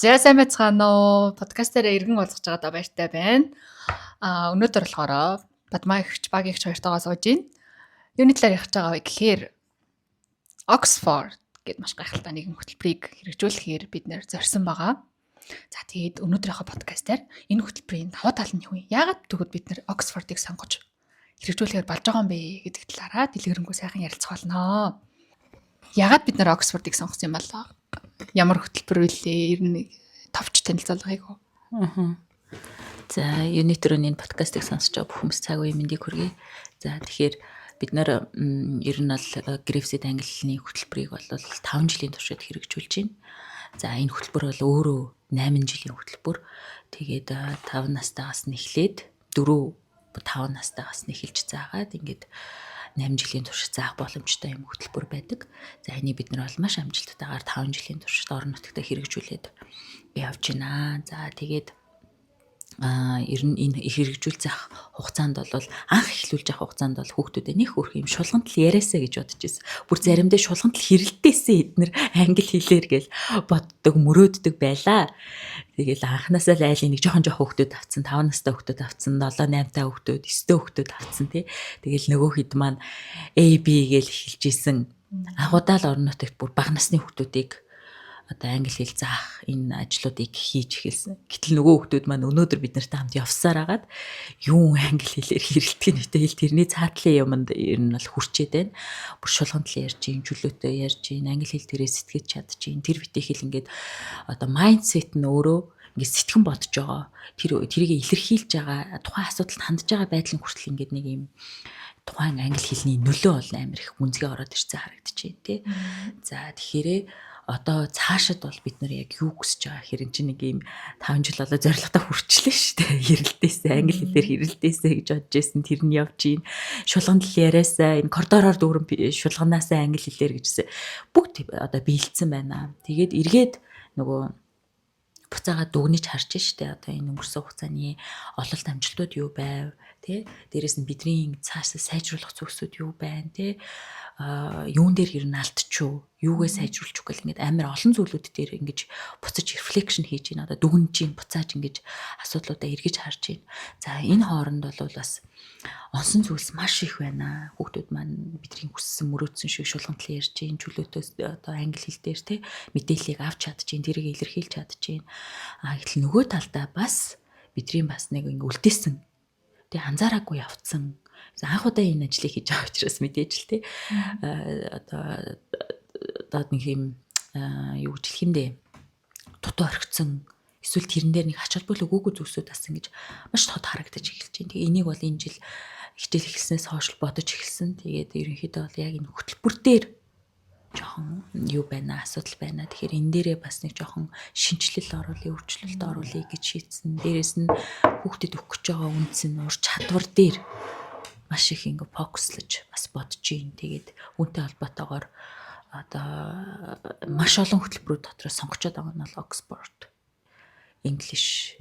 За сайн байцгаана уу? Подкастаараа иргэн уулзах байгаадаа баяртай байна. Өнөөдөр болохоор Бадмаагч багийнч хоёртойгоо сууж байна. Юуны талаар ярих гэж байгаа вэ гэхээр Oxford гэдэг маш гайхалтай нэгэн хөтөлбөрийг хэрэгжүүлэхээр бид нэр зорьсон байгаа. За тэгээд өнөөдрийнхөө подкастаар энэ хөтөлбөрийн даваа тал нь юу вэ? Яагаад тэгвэл бид нэр Oxford-ыг сонгож хэрэгжүүлэхээр болж байгаа юм бэ гэдэг талаараа дэлгэрэнгүй сайхан ярилцах болно. Яагаад бид нэр Oxford-ыг сонгосон юм бол ямар хөтөлбөр вүлээ? Ер нь товч танилцуулгыг. За, Unit-ийн энэ подкастыг сонсож байгаа бүх хүмүүс цаг үеийн мэндийг хүргэе. За, тэгэхээр бид нэр ер нь бол Griffith ангиллын хөтөлбөрийг бол 5 жилийн туршид хэрэгжүүлж байна. За, энэ хөтөлбөр бол өөрөө 8 жилийн хөтөлбөр. Тэгээд 5 настайгаас нь эхлээд 4-5 настайгаас нь эхэлж заагаад ингээд 8 жилийн туршид заах боломжтой юм хөтөлбөр байдаг. За, энийг бид нар бол маш амжилттайгаар 5 жилийн туршид орон нутагт хэрэгжүүлээд явж байна. За, тэгээд ер нь энэ хэрэгжүүлж авах хугацаанд бол анх эхлүүлж авах хугацаанд бол хүүхдүүдэд нэг хөрх юм шулгантал яриасаа гэж бодож байсан. Бүр заримдаа шулгантал хэрэлдээсээ эднэр англи хэлээр гэл боддог, мөрөөддөг байлаа. Тэгэл анханасаа л айлын нэг жоохон хүүхдүүд авцсан, 5 настай хүүхдүүд авцсан, 7 8 хүүхдүүд, 9 хүүхдүүд авцсан тий. Тэгэл нөгөө хэд маань AB гэл эхэлж исэн. Анхудаа л орон нутагт бүр бага насны хүүхдүүдийг одоо англи хэл заах энэ ажлуудыг хийж эхэлсэн. Гэтэл нөгөө хүүхдүүд маань өнөөдөр бид нартай хамт явсаар агаад юу англи хэлээр хэрэлдэх нь үтэй тэрний цаатлын юмд ер нь бол хүрчээд байна. Бүр шулгантал ярьж гин, чөлөөтэй ярьж гин, англи хэл дээрээ сэтгэж чадчих гин. Тэр битэй хэл ингээд одоо майндсет нь өөрөө ингээд сэтгэн бодож байгаа. Тэрийг илэрхийлж байгаа, тухайн асуудалд хандж байгаа байдлын хүртэл ингээд нэг юм тухайн англи хэлний нөлөө бол амар их гүнзгий ороод ирсэн харагдаж байна тий. За тэгэхээр одоо цаашид бол бид нар яг юу хүсэж байгаа хэрэг чинь нэг юм 5 жил болоо зорилготой хүрчлээ шүү дээ. Хэрэлдээсээ англи хэлээр хэрэлдээсээ гэж бодож байсан. Тэр нь явж гин. Шулгантал яриасаа энэ коридороор дүүрэн шулганаасаа англи хэлээр гэжсэн. Бүгд одоо биелсэн байна. Тэгээд эргээд нөгөө буцаага дүгнэж харж штэ одоо энэ өнгөрсөн хугацааны ололт амжилтууд юу байв тий. Дээрээс нь бидний цаашаа сайжруулах зүйлсүүд юу байна тий. Юун дээр ер нь алдчихв, юугээ сайжруулчих гэл ингээд амар олон зүйлүүд дээр ингэж буцаж рефлекшн хийж гин одоо дүгнэж гин буцааж ингэж асуудлуудаа эргэж харж гин. За энэ хооронд бол бас онсон зүйлс маш их байна. Хүүхдүүд маань бидний хүссэн мөрөөдсөн шиг шулгантал ярьж гин, чөлөөтөөс одоо англи хэл дээр те мэдээллийг авч чадж гин, тэрийг илэрхийлж чадж гин. Гэтэл нөгөө талдаа бас бидний бас нэг ингэ үлдээсэн. Тэгээ анзаараагүй явцсан. Анх удаа энэ ажлыг хийж байгаа учраас мэдээж л тий. Одоо нэг юм юу гэж хэлэх юм бэ? Дутуу орхицсон. Эсвэл тэрэн дээр нэг ач холбогдол өгөөгүй зүйлсүүд асан гэж маш тод харагдаж эхэлж байна. Тэгээ энийг бол энэ жил хичээл эхэлснээс хойш бодож эхэлсэн. Тэгээд ерөнхийдөө бол яг энэ хөтөлбөр дээр жоохон юу байна, асуудал байна. Тэгэхээр энэ дээрээ бас нэг жоохон шинжилэл оруулъя, өөрчлөлт оруулъя гэж шийдсэн. Дээрээс нь хүүхдэд өгөх гэж байгаа үнц нь ур чадвар дээр маш их ингэ фокуслаж бас бодож юм. Тэгээд үүнтэй холбоотойгоор одоо маш олон хөтөлбөрүүд дотроос сонгочод байгаа нь бол Oxford English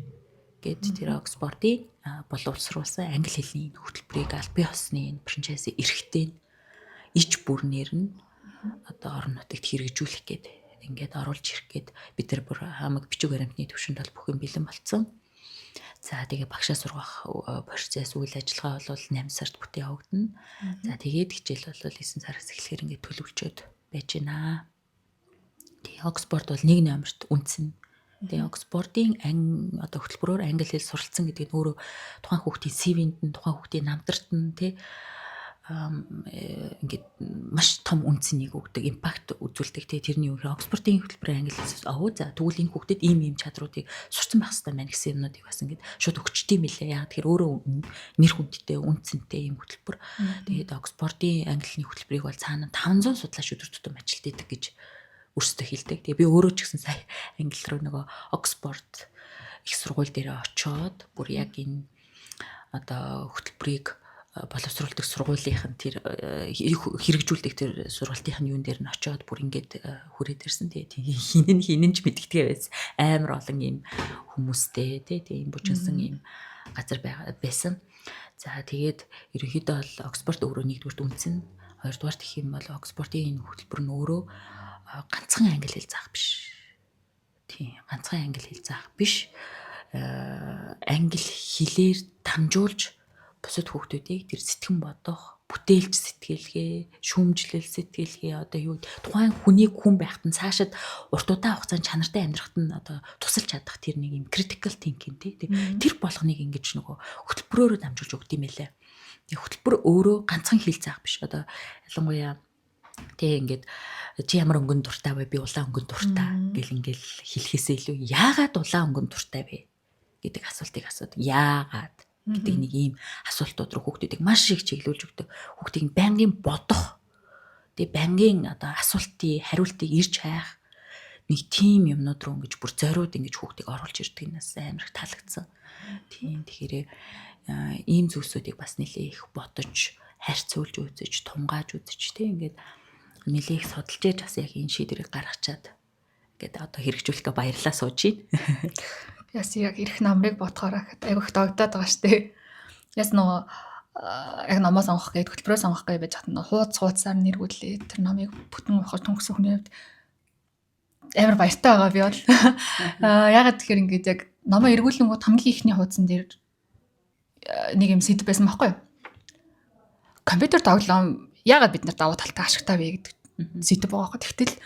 гэдэг тэр Oxford-ийн боловсруулсан англи хэлний хөтөлбөрийг аль бие усны энэ франчайзи эрхтэй иж бүрнээр нь одоо орон нутагт хэрэгжүүлэх гээд ингээд оруулж ирэх гээд бид нар бүр хамаг бичиг баримтны төвшөнд бол бүх юм бэлэн болцсон. За тэгээ багшаа сургах процесс үйл ажиллагаа бол 8 сард бүтээ явагдана. За тэгээд хичээл бол 9 сараас эхлэхээр ингээд төлөвлөжөөд байж байна. Тэгээ Oxford бол 1 номерт үнсэн. Тэгээ Oxford-ийн одоо хөтөлбөрөөр англи хэл суралцсан гэдэг нь өөрөө тухайн хүүхдийн CV-нд нь тухайн хүүхдийн намтарт нь тий ингээд маш том үнцнийг өгдөг, импакт үзүүлдэг тий. Тэрний үгээр Oxford-ийн хөтөлбөрийн англи хэлээс за тэгвэл энэ хүүхдэд ийм чадруудыг сурсан байх хэрэгтэй байна гэсэн юмнуудыг бас ингээд шууд өгчдөг юм лээ. Яг тэр өөрөө нэр хүндтэй, үнцэнтэй юм хөтөлбөр. Тэгээд Oxford-ийн англи хэлний хөтөлбөрийг бол цаана 500 судлаач өдөр тутам ажилтдаг гэж өөрсдөө хэлдэг. Тэгээ би өөрөө ч гэсэн сая англи руу нөгөө Oxford их сургууль дээр очиод бүр яг энэ одоо хөтөлбөрийг боловсруулдаг сургуулийнх нь тэр хэрэгжүүлдэг тэр сургалтын юун дээр нь очиод бүр ингээд хүрээд ирсэн. Тэгээ хинэн ч мэддэгтэй байсан. Амар олон юм хүмүүстэй тийм бужинсан юм газар байсан. За тэгээд ерөнхийдөө бол Оксфорд өөрөө нэгдүгээр үнсэн, хоёрдугаар гэх юм бол Оксфордын энэ хөтөлбөр нь өөрөө ганцхан англи хэл заах биш. Тийм, ганцхан англи хэл заах биш. Англи хэлээр дамжуулж бусад хүүхдүүдийг тэр сэтгэн бодох, бүтээлч сэтгэлгээ, шүүмжлэл сэтгэлгээ одоо юу тухайн хүнийг хүн байхад нь цаашид урт удаан хугацаанд чанартай амьдрахад нь одоо тусалж чадах тэр нэг юм critical thinking тэр болгоныг ингэж нөгөө хөтөлбөрөөрөө дамжуулж өгд юм байлаа. Тэг хөтөлбөр өөрөө ганцхан хэл заах биш. Одоо ялангуяа тэг ингээд чи ямар өнгөн дуртай вэ? Би улаан өнгөн дуртай гэл ингээл хэлхээсээ илүү яагаад улаан өнгөн дуртай вэ гэдэг асуултыг асууд. Яагаад гэдэг нэг ийм асуултууд руу хүүхдүүдийг маш их чиглүүлж өгдөг. Хүүхдийг байнгын бодох. Тэг байнгын одоо асуултын хариултыг ирж хайх нэг тийм юмнууд руу ингэж бүр зориуд ингэж хүүхдийг оруулж ирдэг нас амар их таалагдсан. Тийм тэгэхээр ийм зүйлсүүдийг бас нэлээ их бодож, харьцуулж үзэж, тунгааж үзэж тийм ингээд нэлээ их судалж яж бас яг энэ шийдвэрийг гаргачаад ингээд одоо хэрэгжүүлэхээ баярлалаа сууж байна. Яс яг ирэх намрыг бодохоор айгүйх догдоод байгаа штэ. Яс нөгөө яг номоо сонгох гээд хөтөлбөрөө сонгох гэж байж хатна хуудасаар нэргүүлээ. Тэр номыг бүтэн ухаж төнгөсөн хүний хувьд амар баяртай байгаа би бол. Ягаад тэгэхээр ингээд яг номоо эргүүлэнгүүт хамгийн ихний хуудсан дээр нэг юм сэдв байсан байхгүй юу? Компьютер тоглоом ягаад бид нар давуу талтай ашигтай вэ гэдэг сэдв байгаа. Тэгтэл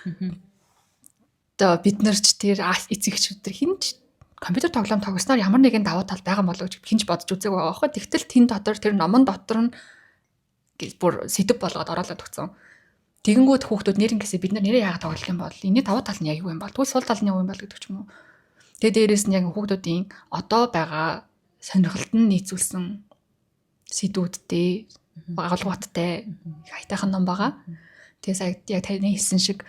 одоо бид нар ч тэр эцэгчүүд хинч компьютер тоглоом тоглосноор ямар нэгэн давуу тал байгаа болов гэж хинч бодож үзег байгаа байхгүй. Тэгтэл тэн дотор тэр номон дотор нь бүр сэдв болгоод оруулаад өгсөн. Тэгэнгүүт хүүхдүүд нэрнгээсээ бид нар нэрээ яагаад тоглох юм бол энэ давуу тал нь яг юу юм бол тэгвэл сул тал нь юу юм бол гэдэг ч юм уу. Тэгээ дээрэс нь яг хүүхдүүдийн одоо байгаа сонирхолд нь нийцүүлсэн сэдвүүдтэй агуулгуудтай хайтайхан ном байгаа. Тэгээс яг таны хэлсэн шиг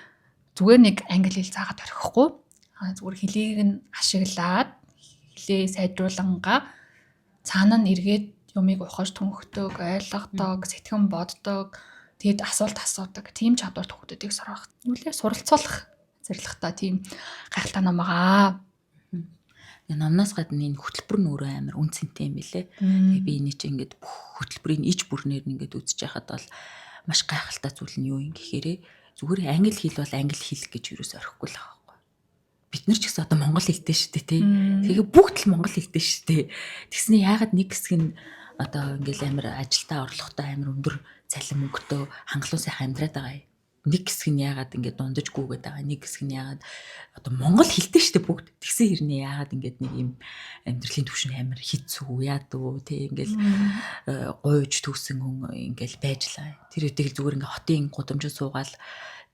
зүгээр нэг англи хэл заагаад орхихгүй зүгээр хэлийг нь ашиглаад хэлээ сайжруулангаа цаана нь эргээд юмыг ухаж төнхдөг, ойлгодог, сэтгэн боддог, тэгэд асуулт асуудаг тийм чадвар хүүхдүүдийг сургах. Нүлээ суралцуулах зорилготой тийм гайхалтай ном байгаа. Номноос гадна энэ хөтөлбөр нь өөрөө амар үнцэнтэй юм билэ. Тэгээ би энийг чи ингээд бүх хөтөлбөрийн иж бүрнээр нь ингээд үзэж байхад бол маш гайхалтай зүйл нь юу юм гэхээрээ зүгээр англи хэл бол англи хэл гэж юус орхихгүй л байгаа байхгүй. Бид нар ч гэсэн одоо монгол хэлтэй шүү дээ тий. Тэгээ бүгд л монгол хэлтэй шүү дээ. Тэгснэ яагаад нэг хэсэг нь одоо ингээд амар ажилдаа орлоготой амар өндөр цалин мөнгөтэй хангалуун сайхан амьдраад байгаа юм. Нэг хэсэг нь яагаад ингээд дундаж гүгээд байгаа. Нэг хэсэг нь яагаад одоо монгол хэлтэй шүү дээ бүгд. Тэгсэн хэрнээ яагаад ингээд нэг юм амьдралын түвшин амар хэцүү яадуу тий ингээд гуйж төвсөн хүн ингээд байжлаа. Тэр үеийг зүгээр ингээд хотын гудамжид суугаал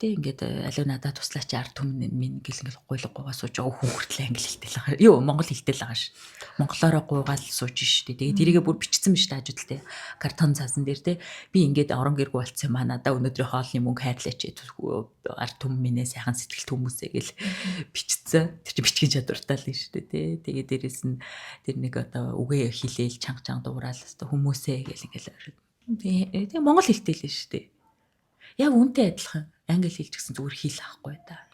тий ингээд аливаа надад туслаач ард түмэн минь гэл ингээд гуйлгуугаа сууж байгаа хүн хүртэл англи хэлтэй л байгаа. Юу монгол хэлтэй л байгаа ш. Монголоороо гуйгаал сууж штэ. Тэгээ тэрийгээ бүр бичсэн биш таажууд л тий. Картон цаасан дээр тий. Би ингээд орон гэргүй болцсон маа надаа өнөөдрийн хоолны мөнгө хайрлаач ард түмэн минь сайхан сэтгэл хүмүүсээ гэл бичсэн. Тэр чинь бичгийн чадвартай л штэ тий. Тэгээ дээрэс нь тэр нэг одоо үгээ хилээл чанга дуурал хүмүүсээ гэл ингээд тэгээ монгол хэлтэй л штэ. Яг үнтэй адилхан англи хэл ч гэсэн зүгээр хэл аахгүй да.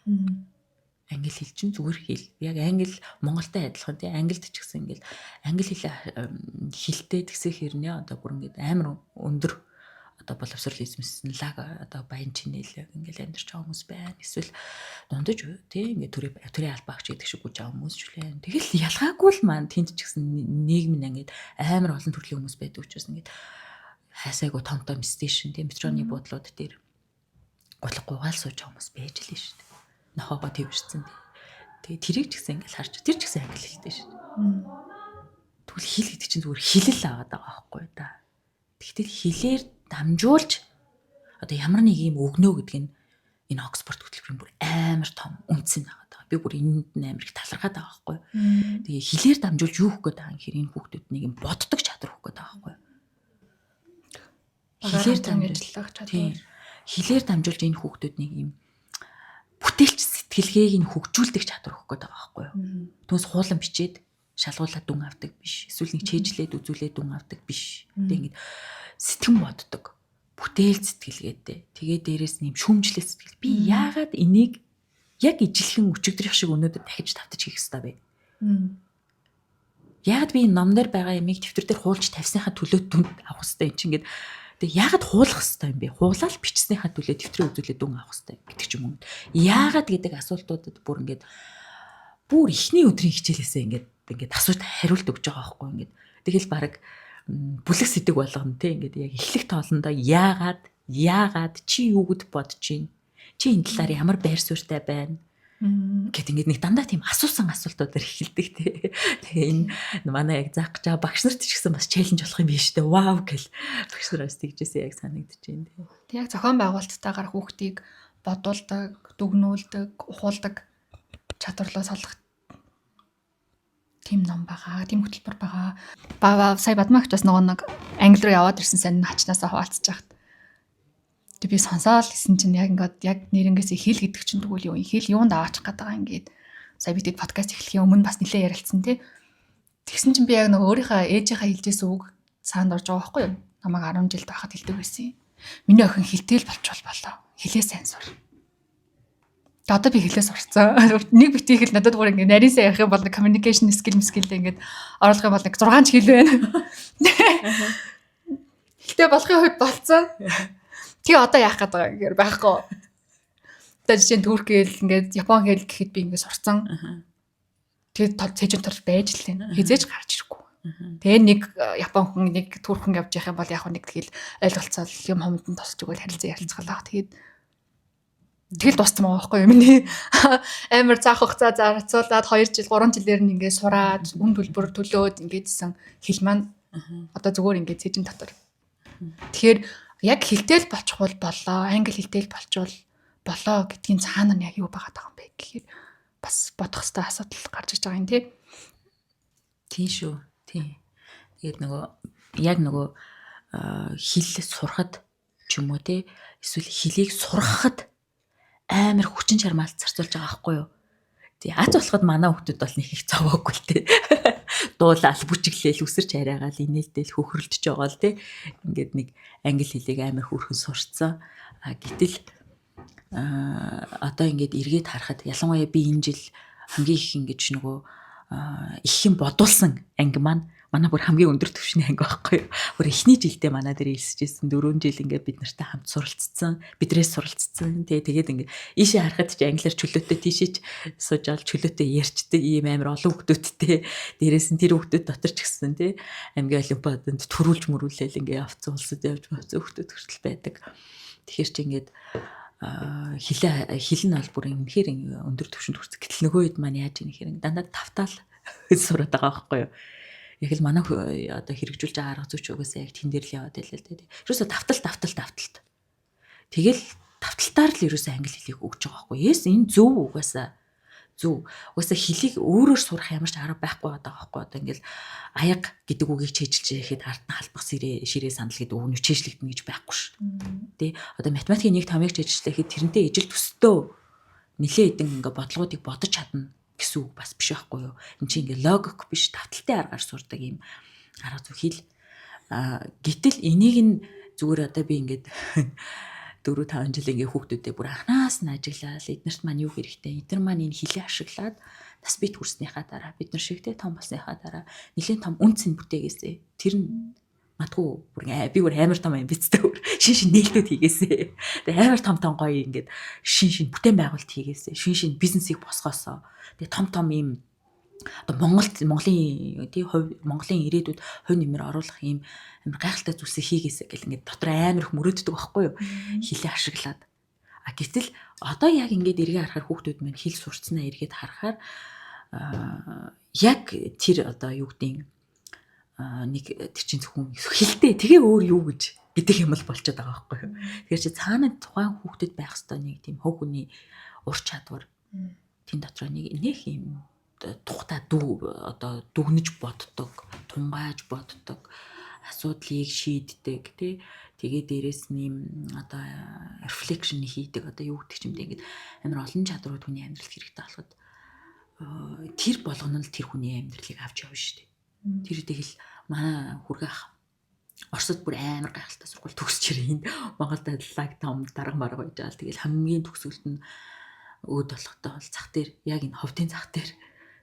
Англи хэл чинь зүгээр хэл. Яг англи монголтой адилхан тий. Англид ч гэсэн ингээл англи хэлтэй тэгсэх хэрнээ одоо бүр ингээд амар өндөр одоо боловсрол эзэмсэн лаг одоо баян чинэл ингээл амьдарч байгаа хүмүүс байна. Эсвэл дундаж тий ингээд төрийн албаагч гэдэг шиг гүйж байгаа хүмүүс ч үлээ. Тэгэл ялгаагүй л маань тэнд ч гэсэн нийгэм нь ингээд амар олон төрлийн хүмүүс байдаг учраас ингээд хайсайгуу том стейшн тий метроны буудлууд дээр гуйлгуугаал сууж байгаа хүмүүс байж л шүү дээ. Нохоогоо твэрсэн тий. Тэгээ тэрийг ч гэсэн ингээд харж тэр ч гэсэн англи хэлтэй шүү дээ. Тэгвэл хэл гэдэг чинь зүгээр хэлэл аваад байгаа байхгүй да. Тэгтэл хэлээр дамжуулж одоо ямар нэг юм өгнөө гэдэг нь энэ Оксфорд хөтөлбөрийн бүр амар том үнц нь байгаа. Би бүр энэнд нь амар их талархаад байгаа байхгүй. Тэгээ хэлээр дамжуулж юу хөх гээд байгаа юм хэр энэ хүүхдүүд нэг юм боддог чадвар хөх гээд байгаа байхгүй. Хэлээр дамжуулах чадвар. Хэлээр дамжуулж энэ хүүхдүүд нэг юм бүтээлч сэтгэлгээг нь хөгжүүлдэг чадвар хөх гээд байгаа байхгүй. Түүнээс хуулан бичээд шалгуулаад дүн авдаг биш. Эсвэл нэг чэйжлээд үзүүлээд дүн авдаг биш. Тэг ингээд сэтгэн боддог. Бүтээл сэтгэлгээтэй. Тэгээ дээрээс нэм шүүмжлэх сэтгэл. Би яагаад энийг яг ижилхэн өчигдрөх шиг өнөөдөр дахиж давтаж хийх хэрэгтэй бэ? Яагаад би ном дээр байгаа ямиг дэвтэр дээр хуулж тавьсныхаа төлөө дүн авах хэрэгтэй юм чи ингээд тэг яагаад хуулах хэрэгтэй юм бэ? Хуулаад бичснийхаа төлөө дэвтрээ үзүүлээд дүн авах хэрэгтэй гэдэг ч юм уу. Яагаад гэдэг асуултуудад бүр ингээд бүр ихний өдрийн хичээлээсээ ингээд асуулт хариулт өгч байгаа байхгүй ингээд. Тэгэл баг бүлэг сэдэг болгоно те ингээд яг эхлэх тоолондоо яагаад чи юугд бодож чинь? Чи энэ талаар ямар байр суурьтай байна? Гэт ингээд нэг дандаа тийм асуусан асуултуудаар эхэлдэг те. Тэгээ энэ манай яг заах гэж байгаа багш нарт ч гэсэн бас челленж болох юм биш үү? Вау гэл багш нараас тэгжээсээ яг санагдаж байна те. Тэг яг зохион байгуулалттайгаар хүүхдийг бодуулдаг, дүгнүүлдэг, ухуулдаг чадварлаа солих тийм ном байгаа, тийм хөтөлбөр байгаа. Баа сая Бадмагч бас нөгөө нэг англи руу яваад ирсэн сайн хачнаасаа хуваалцаж байхад би сонсоол гэсэн чинь яг ингээд яг нэрнгээсээ хэл гэдэг чинь тэгвэл юу юм? Хэл юунд аваачих гээд байгаа ингээд сая бид подкаст эхлэхийн өмнө бас нэлээ ярилцсан тий. Тэгсэн чинь би яг нөгөө өөрийнхөө ээжийнхээ хэлжсэн үг цаанд орж байгаа байхгүй юу? Намайг 10 жилд байхад хэлдэг байсан юм. Миний охин хэлтэл болчихвол болоо. Хэлээ сайн сур. Тэгээ одоо би хэлээ сурцсан. Нэг битгий хэл надад бүр ингээд нарийнсаа ярих юм бол communication skill ингээд оруулах юм бол нэг 6 ч хэл байна. Хэлтэй болохын хувьд болцсон. Тэгээ одоо яах гээд байгаа гэхээр байхгүй. Одоо жишээ нь турк хэл ингээд япон хэл гэхэд би ингээд сурцсан. Тэгээд цэжин төр байж л тань. Хизээж гарч ирэхгүй. Тэгээ нэг япон хүн нэг турк хүн явж явах юм бол яг нэг тэгэл ойлголцол юм хомдон тосч өгөөл харилцаа ярилцгалаа. Тэгэл дууссан байгаа байхгүй юу? Миний амар заах хугацаа зарцуулаад 2 жил 3 жилээр нь ингээд сураад үн төлбөр төлөөд ингээдсэн хэл маань одоо зүгээр ингээд цэжин дотор. Тэгэхээр яг хэлтэл болчихвол болоо, англи хэлтэл болчвол болоо гэдгийн цаана нь яг юу байгаад байгаа юм бэ гэхээр бас бодох хэвээр асуудал гарч иж байгаа юм тий. Тийм шүү. Тийм. Тэгээд нөгөө хэл сурахад ч юм уу тий эсвэл хэлийг сургахад амар хүчин чармаалт зарцуулж байгаа байхгүй юу? Тий аз болоход манай хүмүүс бол нэг их цаваагүй л тий. Дуулаал бүжиглээл үсэрч хараагаал инээлтэл хөхөрлөж байгаа л тий. Ингээд нэг англи хэлийг амар хөөрхөн сурцсан. Гэтэл одоо ингээд эргээд харахад ялангуяа би энэ жил хамгийн их ингэж нөгөө их юм бодулсан анги маань манай бүр хамгийн өндөр түвшний анги байхгүй юу. Бүр эхний жилдээ манай дээр ирсэжсэн 4 жил ингээд бид нартай хамт суралцсан, бидрээс суралцсан. Тэгээд ингээд ийшээ харахад ч англиар чөлөөтэй тийшээч сууж авал чөлөөтэй ярьчдаг ийм амар олон хүмүүстэй. Дээрээс нь тэр хүмүүс дотор ч гэсэн тий аймгийн олимпиаданд төрүүлж мөрүүлээл ингээд авцсан улсад явж байгаа хүмүүс хүртэл байдаг. Тэгэхээр чи ингээд хэл нь бол бүр үнэхээр өндөр түвшинд хүрсэн. Гэтэл нөгөө хэд маань яаж ийм хэрэг дандаа тавтаал сураад байгаа байхгүй юу. Яг л манай одоо хэрэгжүүлж байгаа арга зүйч угаасаа яг тэн дээр л яваад байлаа л дээ. Ерөөсө тавталт. Тэгэл тавталтаар л ерөөсө англи хэлийг өгч байгаа байхгүй. Yes энэ зөв угаасаа. Угаасаа хэлийг өөрөөр сурах ямар ч арга байхгүй байгаа байхгүй. Одоо ингээл аяг гэдэг үгийг чэйжилж яхэд ард нь халбах ширээ сандал гэдэг үг нь чэйжлэгдэнэ гэж байхгүй ш. Тэ одоо математикийн нэг томыг чэйжилжлэхэд тэрнтэй ижил төстөө нилээ хэдэн ингээ бодлогоодыг бодож чадна гэсэн үг бас биш байхгүй юу. Энд чинь ингээ логик биш тавталтай аргаар сурдаг юм арга зүй хэл. Гэтэл энийг нь зүгээр одоо би ингээд 4-5 жил ингээ хүүхдүүдээ бүр анханаас нь ажиглаад эднэрт маань юу хэрэгтэй. Эднэр маань энэ хэлээ ашиглаад нас бит хүрснийхаа дараа бид нар шигтэй том болсныхаа дараа нэлийн том үнц нь бүтээгээсэй. Тэр нь матгүй би бүр амар том юм бицтэй бүр шин нээлтүүд хийгээсэй. Тэгээ амар том гоё ингээд шин бүтээн байгуулалт хийгээсэй. Шин бизнесийг босгоосоо. Тэгээ том юм одоо Монголын ирээдүйд хувь нэмэр оруулах юм амар гайхалтай зүйлсээ хийгээсэй гэл ингээд дотор амар их мөрөөддөг байхгүй юу? Хилээ ашиглаад. Гэтэл одоо яг ингээд эргээ харахаар хүүхдүүд маань хэл сурцсанаа эргээд харахаар яг тэр одоо юу гэдэг нэг тэр чинь зөвхөн хэлтэй тэгээ өөр юу гэдэг юм бол болчиход байгаа байхгүй юу? Тэгэхээр чи цаана тухайн хүүхдэд байх ёстой нэг тийм хөв хүний ур чадвар тэн дотор нэг юм тухтай одоо дүгнэж боддог, тунгааж боддог, асуудлыг шийддэг тий. Тэгээ дээрэс нь одоо reflection хийдэг одоо юу гэдэг юм бэ ингээд амар олон чадрууд хүний амьдралд хэрэгтэй болоход тэр болгоно л тэр хүний амьдралыг авч явна шүү дээ. Тэр тэгэл манай хүргэх Оросд бүр амар гайхалтай сургууль төгсөж ирээ. Монголд лаг том дарга марга байж байгаа. Тэгэл хамгийн төгсгөлт нь өөд болохтой бол зах дээр яг энэ ховдын зах дээр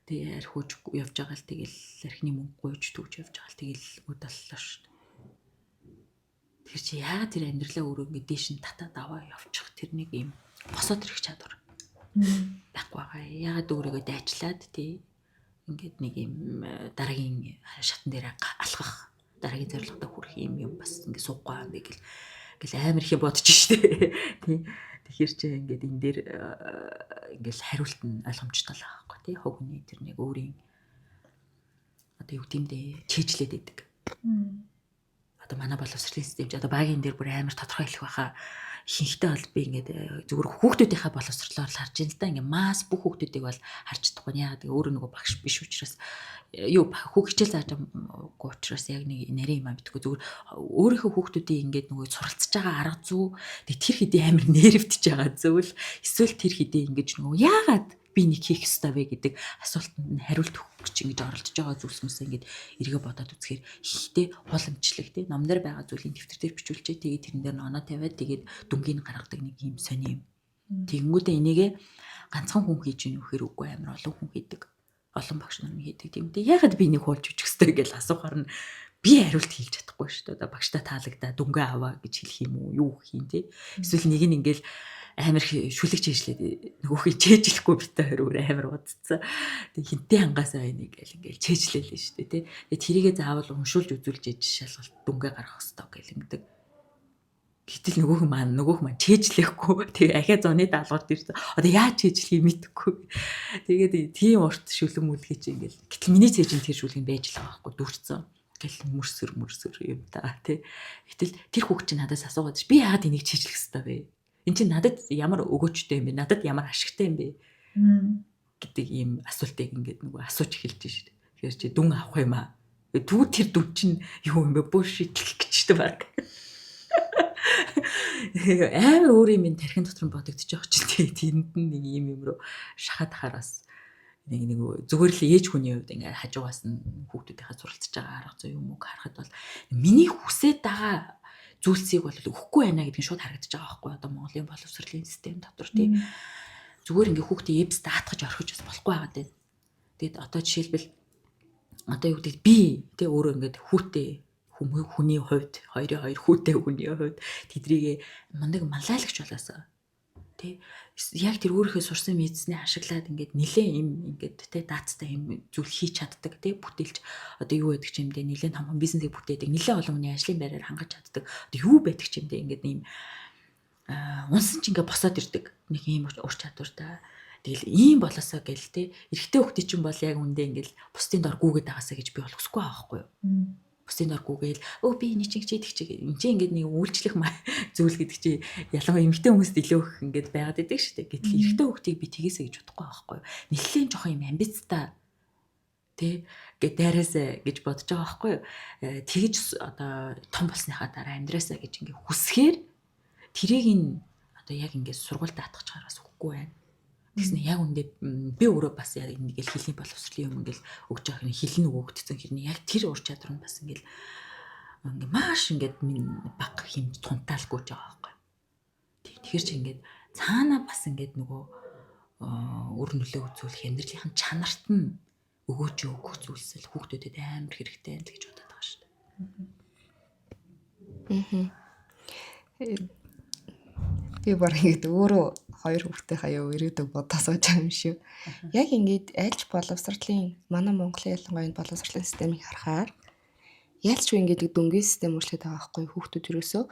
тэгээ архиж явж байгаа л тэгэл архины мөнгө гуйж төгж явж байгаа л тэгэл өөд боллоо шүү дээ. Тэр чи яагаад тэр амьдралаа өөрөө ингэ дээш нь татаад аваа явчих тэр нэг юм босоод ирэх чадвар. байхгүй байгаа. Яагаад өөрийгөө дайчлаад тий ингээд нэг юм дараагийн шатан дээр алхах, дараагийн зорилготой хүрэх юм бас ингээд суухгүй юм бэ гэл амар их бодож штэ. Тий. Тэгэхээр чи ингээд энэ дээр ингээд хариулт нь ойлгомжтой л байгаа байхгүй тий. Хогны тэр нэг өөрийн одоо юу гэмдэ чийжлээд идэг. Одоо манай боловсролын систем одоо багийн дээр бүр амар тодорхой хэлэх байхаа ихэнхдээ бол би ингээд зүгээр хүүхдүүдийнхээ боловсрлоор л харж ин л да. Ингээд масс бүх хүүхдүүдийг бол харж чадахгүй. Яагаад гэвэл өөрөө нөгөө багш биш учраас юу хүүхд хичээл зааж байгаагүй учраас яг нэг нарийн юм битгүү зүгээр өөрийнхөө хүүхдүүдийн ингээд нөгөө суралцж байгаа арга зүй тэр хэдий амар нервтж байгаа зүйл эсвэл тэр хэдий ингэж нөгөө яагаад би нэг хийх ёстой вэ гэдэг асуултанд хариулт өгөх гэж ингэж оролдож байгаа зүйлснээс ингэж эргээ бодоод үзэхээр ихтэй уламжлах тий номдэр байгаа зүйлийн дэвтэр дээр бичүүлчээ тэгээд тэрэн дээр оноо тавиад тэгээд дүнгийн гаргадаг нэг юм сони юм. Тэгэнгүүтээ энийгээ ганцхан хүн хийж ийн үхээр үгүй амар олон хүн хийдэг. Олон багш нар хийдэг тийм үү. Ягаад би нэг хуулж үчих ёстой гэж асуухаар нь би хариулт хэлж чадахгүй шүү дээ. Одоо багштай таалагдаа дүнгээ аваа гэж хэлэх юм уу? Юу гэх юм тий. Эсвэл нэг нь ингээл амар шүлэг чийжлээд нөгөөхий чэйжлэхгүй битээ хоёр амар удцсан. Тэг хинтээ хангаасаа байна ингээл чэйжлээлээ шүү дээ тий. Тэг тэрийгээ заавал уншуулж үзүүлж ээж шалгалт дүнгээ гаргах хэрэгтэй гэлэмдэг. Гэтэл нөгөөх маань чэйжлэхгүй. Тэг ахиа зуны даалгавар дээр одоо яаж чэйжлэхийг мэдэхгүй. Тэгээд тийм урт шүлэг мүлгээ чи ингээл гэтэл миний цээжин тэр шүлэг нь байж л байгаа байхгүй дүүрцэн. Гэл мөрсөр юм та тий. Гэтэл тэр хүүхд чинь надаас асуугаад би яагаад энийг чэйжлэх хэрэгтэй вэ? Энд чинь надад ямар өгөөжтэй юм бэ? Надад ямар ашигтай юм бэ? Гэдэг ийм асуултыг ингээд нөгөө асууж эхэлж шээ. Тэгэхээр чи дүн авах юм аа. Тэгвэл тэр дүн чинь юу юм бэ? Bullshit гэж дээ баг. Амар өөр юм тархин дотор нь бодогдож байгаа чинь тэрэнд нэг ийм юм руу шахаад хараас нэг зүгээр л ээж хүний хувьд ингээд хажуугаас нь хүүхдүүдийнхээ суралцж байгаа арга зүй юм уу харахад бол миний хүсэж байгаа зүйлсийг бол өгөхгүй байна гэдэг нь шууд харагдаж байгаа байхгүй одоо Монголын боловсролын систем дотор тийм зүгээр ингээ хүүхдээ эбс даатгаж орхиж бас болохгүй байгаа дээ. Тэгэд одоо жишээлбэл одоо юу гэдэг би тий өөрөө ингээд хүүхдээ хүний хувьд хоёрын хоёр хүүтэй хүний хувьд тэдрийгээ мундаг малайлагч болоосоо тий яг тэр өөрийнхөө сурсан мэдснээ ашиглаад ингээд нилээн юм ингээд тий даацтай юм зүйл хийж чаддаг тий бүтээлч одоо юу байдаг ч юм дэ нилээн том бизнесийг бүтээдэг нилээн олон хүний ажлын байраар хангаж чаддаг одоо юу байдаг ч юм дэ ингээд ийм унсан ч ингээд босоод ирдэг нэг ийм ур чадвартай тэгэл ийм болосоо гэл тий эрэгтэй хүүхдээ чинь бол яг үндэ ингээд бусдын дор гүгээд байгаасаа гэж би бол хүсэхгүй байхгүй юу бусдын дор гүгээл би энэ чинь чийдэг чи энэ чинь ингээд нэг үйлчлэх зүйл гэдэг чи ялангуяа эмэгтэй хүмүүст илүү их ингээд байгаад идэг шүү дээ. Гэтэл эрэгтэй хүүхдийг би тгээсэ гэж бодохгүй байхгүй юу. Нэлээд жоохон юм амбицтай тий гэ дээрээсэ гэж бодож байгаа байхгүй юу. Тэгж одоо том болсныхаа дараа амьдраасаа гэж ингээд хүсгээр тэрийг нь одоо яг ингээд сургууль даатгах чараас өгөхгүй байна. Тэгснэ яг үндэ би өөрөө бас яг ингээл хэлний боловсролын юм ингээл өгж байгаа хэрэг хэлн өгөгдсөн хэрэг яг тэр ур чадвар нь бас ингээл маш ингээд баг хин тунтаалгүй ч байгаа байхгүй. Тэгэхээр чи ингээд цаана бас ингээд нөгөө өр нөлөө үзүүлэх амьдралын чанарт нь өгөөж өгөх зүйлсэл хүүхдүүдэд амар хэрэгтэй юм л гэж бодоод байгаа шүү дээ. Би баг ингээд өөрөө хоёр хүүхдээ хаяа ирээдүг бодосоо байгаа юм шүү. Яг ингээд альч боловсролын манай Монголын ялангуяа боловсролын системийг харахаар ялч ингээд дүнгийн систем үйлчлээд байгаа байхгүй хүүхдүүд юусоо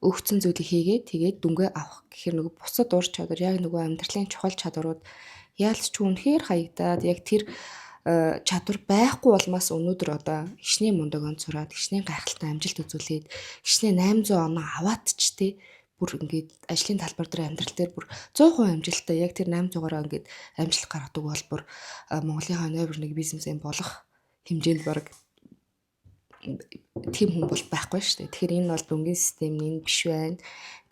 өгцөн зүйлийг хийгээд тэгээд дүнгээ авах гэхээр нөгөө бусад ур чадвар яг нөгөө амьдралын чухал чадварууд ялч ч үнэхээр хаягдаад яг тэр чадвар байхгүй болмаас өнөөдөр одоо хичнээн мундаг он сураад хичнээн гайхалтай амжилт үзүүлээд хичнээн 800 оноо аваад ч тий бүр ингээд ажлын талбар дээр амьдрал дээр бүр 100% амжилттай яг тэр 800-аараа ингээд амжилт гаргадаг бол бүр Монголынхаа номер 1 бизнесийн болох хэмжээнд баг тийм хүн бол байхгүй шүү дээ. Тэгэхээр энэ бол дүнгийн систем нь биш байна.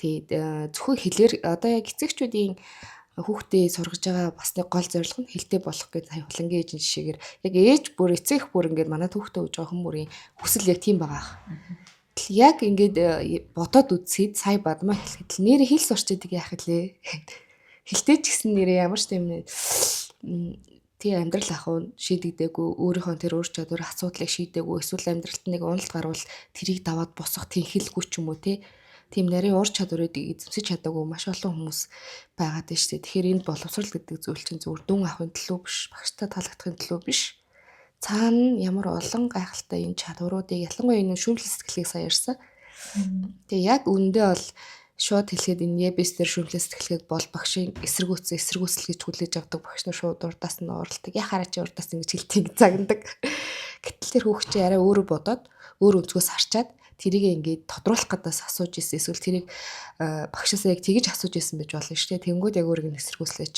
Тэгээд зөвхөн хэлээр одоо яг эцэгчүүдийн хүүхдээ сургаж байгаа бас нэг гол зорилго нь хэлтэй болох гэж сая хулангийн ээжийн жишээгээр яг ээж бүр эцэг бүр ингээд манай хүүхдээ өгж байгаа хүмүүрийн хүсэл яг тийм байгаа. Яг ингээд бодоод үзсэд сая бадмаа хэлэхэд нэрээ хэл сурчдаг яах вэ? Хэлтэй ч гэсэн нэрээ ямар ч юм тий амьдрал ахуй шийдэгдээгүй өөрийнхөө тэр ур чадвар асуудлыг шийдээгүй эсвэл амьдралд нэг уналт гарвал тэрийг даваад босох тэнхэлгүй ч юм уу тий тийм нарийн ур чадварыг эзэмсэж чадаагүй маш олон хүмүүс байгаад байна шүү дээ. Тэгэхээр энэ боловсрал гэдэг зүйл чинь зүгээр дүн авахын төлөө биш, багштай таалагдахын төлөө биш. Цаана ямар олон гайхалтай энэ чадваруудыг ялангуяа энэ шүүмжлэл сэтгэлгээг сая ярьсан. Тэгээ яг үндэ бол шууд хэлэхэд энэ ебэс дээр шүүмжлэл сэтгэлгээг бол багшийн эсэргүүцэл гэж хүлээж авдаг багш нар шууд урдаас нь оролдог. Яхаараа чи урдаас ингэж хэлтийг загнадаг. Гэтэл тэр хүүхд чи арай өөрөө бодоод өөр өнцгөөс харчаад тэрийг ингээд тодруулах гэдээс асууж ирсэн. Эсвэл тэрийг багшаасаа яг тэгэж асууж ирсэн байж болно шүү дээ. Тэнгүүд яг өөрийг нь эсэргүүцлээч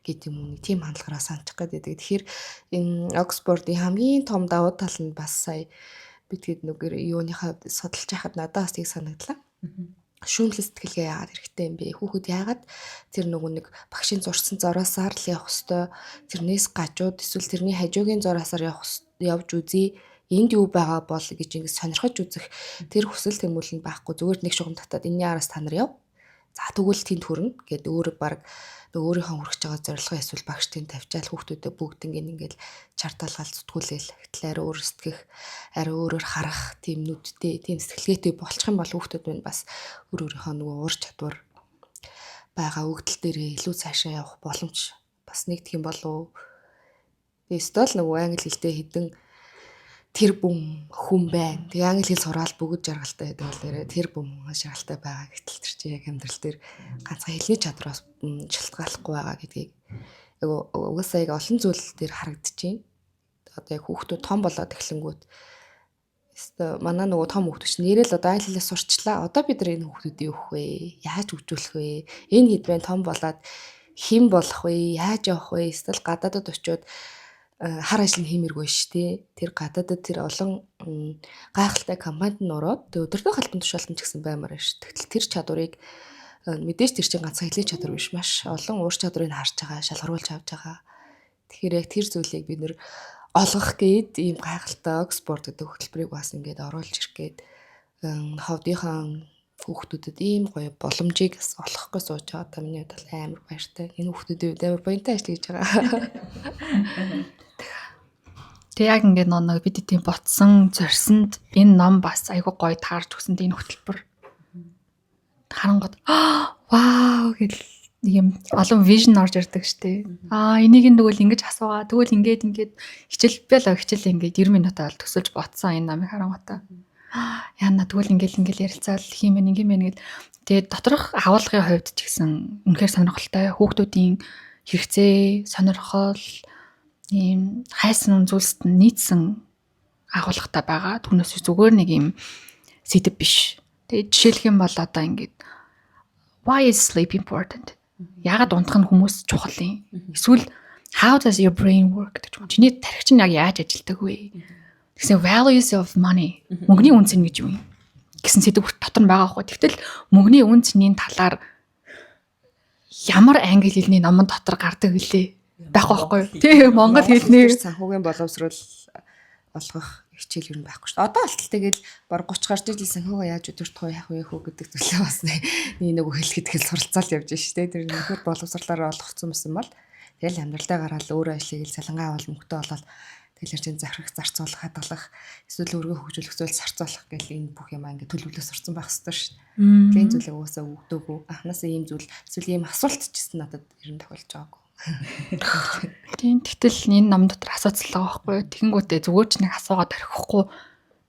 гэдэг юм уу. Тийм хандлагаараа санах гэдэг. Тэгэхээр энэ Оксфордын хамгийн том давуу тал нь бас сая бидгээд нүгээр юуныхаа судалж байхад надад бас тийг санагдлаа. Шүүмжлэл сэтгэлгээ яагаад хэрэгтэй юм бэ? Хүүхэд яагаад тэр нөгөө нэг багшийн зурсан зураасаар л явах хэвээр тэрнээс гажууд эсвэл тэрний хажуугийн зураасаар явж үзье. Энд юу байгаа бол гэж ингэ сонирхож үзэх тэр хүсэл тэмүүлэл нь байхгүй. Зүгээр нэг шугам татаад энэний араас та нар яв. За тэгвэл тэнд хүрнэ гэд өөрөө баг өөрийнхөө хүрэж байгаа зорилгоо эсвэл багштын тавьчаал хүүхдүүдэд бүгд ингээд чартаалгаал зүтгүүлээл хэтлээр өөр сэтгэх арай өөрөөр харах тийм нүдтэй тийм сэтгэлгээтэй болчих юм бол хүүхдүүд минь бас өөрийнхөө нөгөө ур чадвар байгаа өгдөл дээрээ илүү цаашаа явах боломж бас нэгдэх юм болов. Эсвэл нөгөө англи хэлтэй хідэн тэр бүм хүн байна. Тэгээ англи хэл сураал бүгд жаргалтай байдаг бол тэр бүм жаргалтай байгаа гэтэл тэр чи яг амьдрал дээр ганцхан хэлний чадраас шалтгааллахгүй байгаа гэдгийг яг угаасаа яг олон зүйл дээр харагдчихээн. Одоо яг хүүхдүүд том болоод эхлэнгүүт манай нөгөө том хүүхдүүд чинь нэрэл одоо англи хэлээ сурчлаа. Одоо бид нар энэ хүүхдүүдийг өөх вэ? Яаж хөгжүүлэх вэ? Энэ хэдвэн том болоод хэн болох вэ? Яаж явах вэ? Эсвэл гадаадд очиод хар ажил нь хиймэргүй шүү дээ. Тэр гадаадд тэр олон гайхалтай компанид нь ороод өдөртөө халбан тушаалтан ч гэсэн баймаар ш. Тэгтэл тэр чадварыг мэдээж тэр чинь ганцхан хэлний чадвар биш, маш олон ур чадварыг харж байгаа, шалгаруулж авч байгаа. Тэгэхээр яг тэр зүйлийг бид нэр олгох гээд ийм гайхалтай Оксфорд гэдэг хөтөлбөрийг бас ингээд оруулж ирэх гээд ховдынхаа хүүхдүүдэд ийм гоё боломжийг бас олгохгүй сууж байгаа. Та миний хувьд амар баяртай. Энэ хүүхдүүдэд амар буянтай ажил хийж байгаа. Тэг яг ингээд нэг бид тийм ботсон зорьсонд энэ ном бас айгүй гоё таарч өгсөн энэ хөтөлбөр. Харангууд вау гэл нэг юм олон вижн орж ирдэг штэ. Энийг тэгвэл ингэж асуугаа. Тэгвэл ингээд хичээл ингээд 90 минутаа бол төсөлж ботсон энэ номыг харангуудаа. Яна тэгвэл ингээл ярилцаал хиймэн гэл. Тэгээд доторх агуулгын хувьд ч гэсэн үнэхээр сонирхолтой хүүхдүүдийн хэрэгцээ, сонирхол ийм хайсан зүйлсэд нийцсэн агуулгатай байгаа. Түүнээс зүгээр нэг юм сэдв биш. Тэгээд жишээлх юм бол одоо ингээд why is sleep important? Яагаад унтах нь хүмүүс чухал юм? Эсвэл how does your brain work гэж юм. Чиний тархич нь яг яаж ажилладаг вэ? Тэгсэн values of money. Мөнгөний үнц нь гэж юм. Гэсэн сэдв дотор нь байгаа хгүй. Тэгтэл мөнгөний үнцний талаар ямар англи хэлний номон дотор гардаг гэлээ. Байхгүй байхгүй. Тийм монгол хэлний санхүүгийн боловсрол олгох хичээл юу байхгүй шүү дээ. Одоо болтол тэгэл баг 30 гарч ижил санхүүгээ яаж өдөрт хоо яах вэ хөө гэдэг зүйлээ бас нэг хэлэхэд тэгэл суралцаал явж шүү дээ. Тэр нөхөр боловсрлаараа олгоцсон юм бол тэгэл амьдралдаа гараад өөрөө ажлыг салангаа авал мөнгөтэй болоод тэгэл чинь зарах, зарцуулах, хадгалах, эсвэл өргөө хөгжүүлэх зүйл зарцуулах гэл энэ бүх юм ингээд төлөвлөс сурцсан байх хэрэгтэй шүү дээ. Тийм зүйлээ уусаа өгдөөгүй. Анханасаа ийм зүйл эсвэл ийм асуулт ч гэсэн надад ерэн тохиолж байгаагүй. Тийм тэгтэл энэ ном дотор асуудал байгаа байхгүй. Тэгэнгүүтээ зүгээр ч нэг асуугаад орхихгүй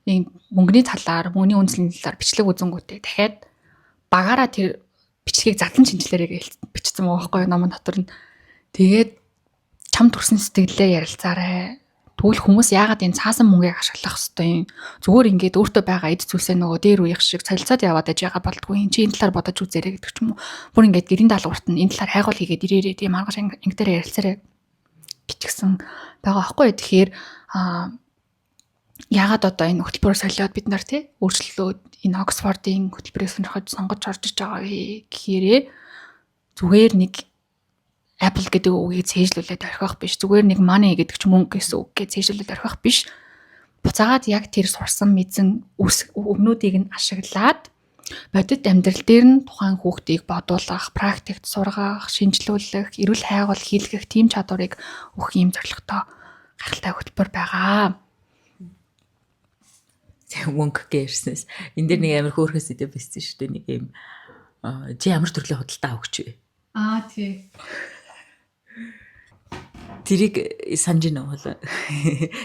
ийм мөнгөний талаар, мөнгөний үнцний талаар бичлэг үзэнгүүтээ дахиад багаараа тэр бичлэгийг задлан шинжилээрээ бичсэн байгаа байхгүй номон дотор нь. Тэгээд чам төрсэн сэтгэлээ ярилцаарай. Тэгвэл хүмүүс яагаад энэ цаасан мөнгийг ашиглах хэвтэй юм? Зүгээр ингээд өөртөө байгаа эд зүйлсээ нөгөө дээр үеих шиг солилцоод яваад аж байгаа болдгүй. Чи энэ талаар бодож үзээрэй гэдэг ч юм уу. Бүр ингээд гэрийн даалгаварт нь энэ талаар хайгуул хийгээд ирээрээ тийм маргааш ангидаар ярилцаарай бичгсэн байгаа байхгүй. Тэгэхээр яагаад одоо энэ хөтөлбөрөөр солиод бид нар тий өөрчлөлтөө энэ Оксфордын хөтөлбөрийг сонгож орж иж байгаа вэ гэхээрээ зүгээр нэг Apple гэдэг үгийг цээжлүүлээд орхих биш. Зүгээр нэг money гэдэг ч мөнгө гэсэн үг гэж цээжлүүлээд орхих биш. Буцаагаад яг тэр сурсан мэдсэн өмнүүдийг нь ашиглаад бодит амьдрал дээр нь тухайн хүүхдийг бодуулах, практикт сургах, шинжилүүлэх, эрүүл хайгуул хийлгэх тийм чадварыг өгөх юм зорилготой гайхалтай хөтөлбөр байгаа. мөнгө гэрснээс энэ дээр нэг амар хөөрхөс идэ биссэн шүү дээ нэг юм чи ямар төрлийн худалдаа авахч вэ? Тий. Тэрийг санаж гинэ бол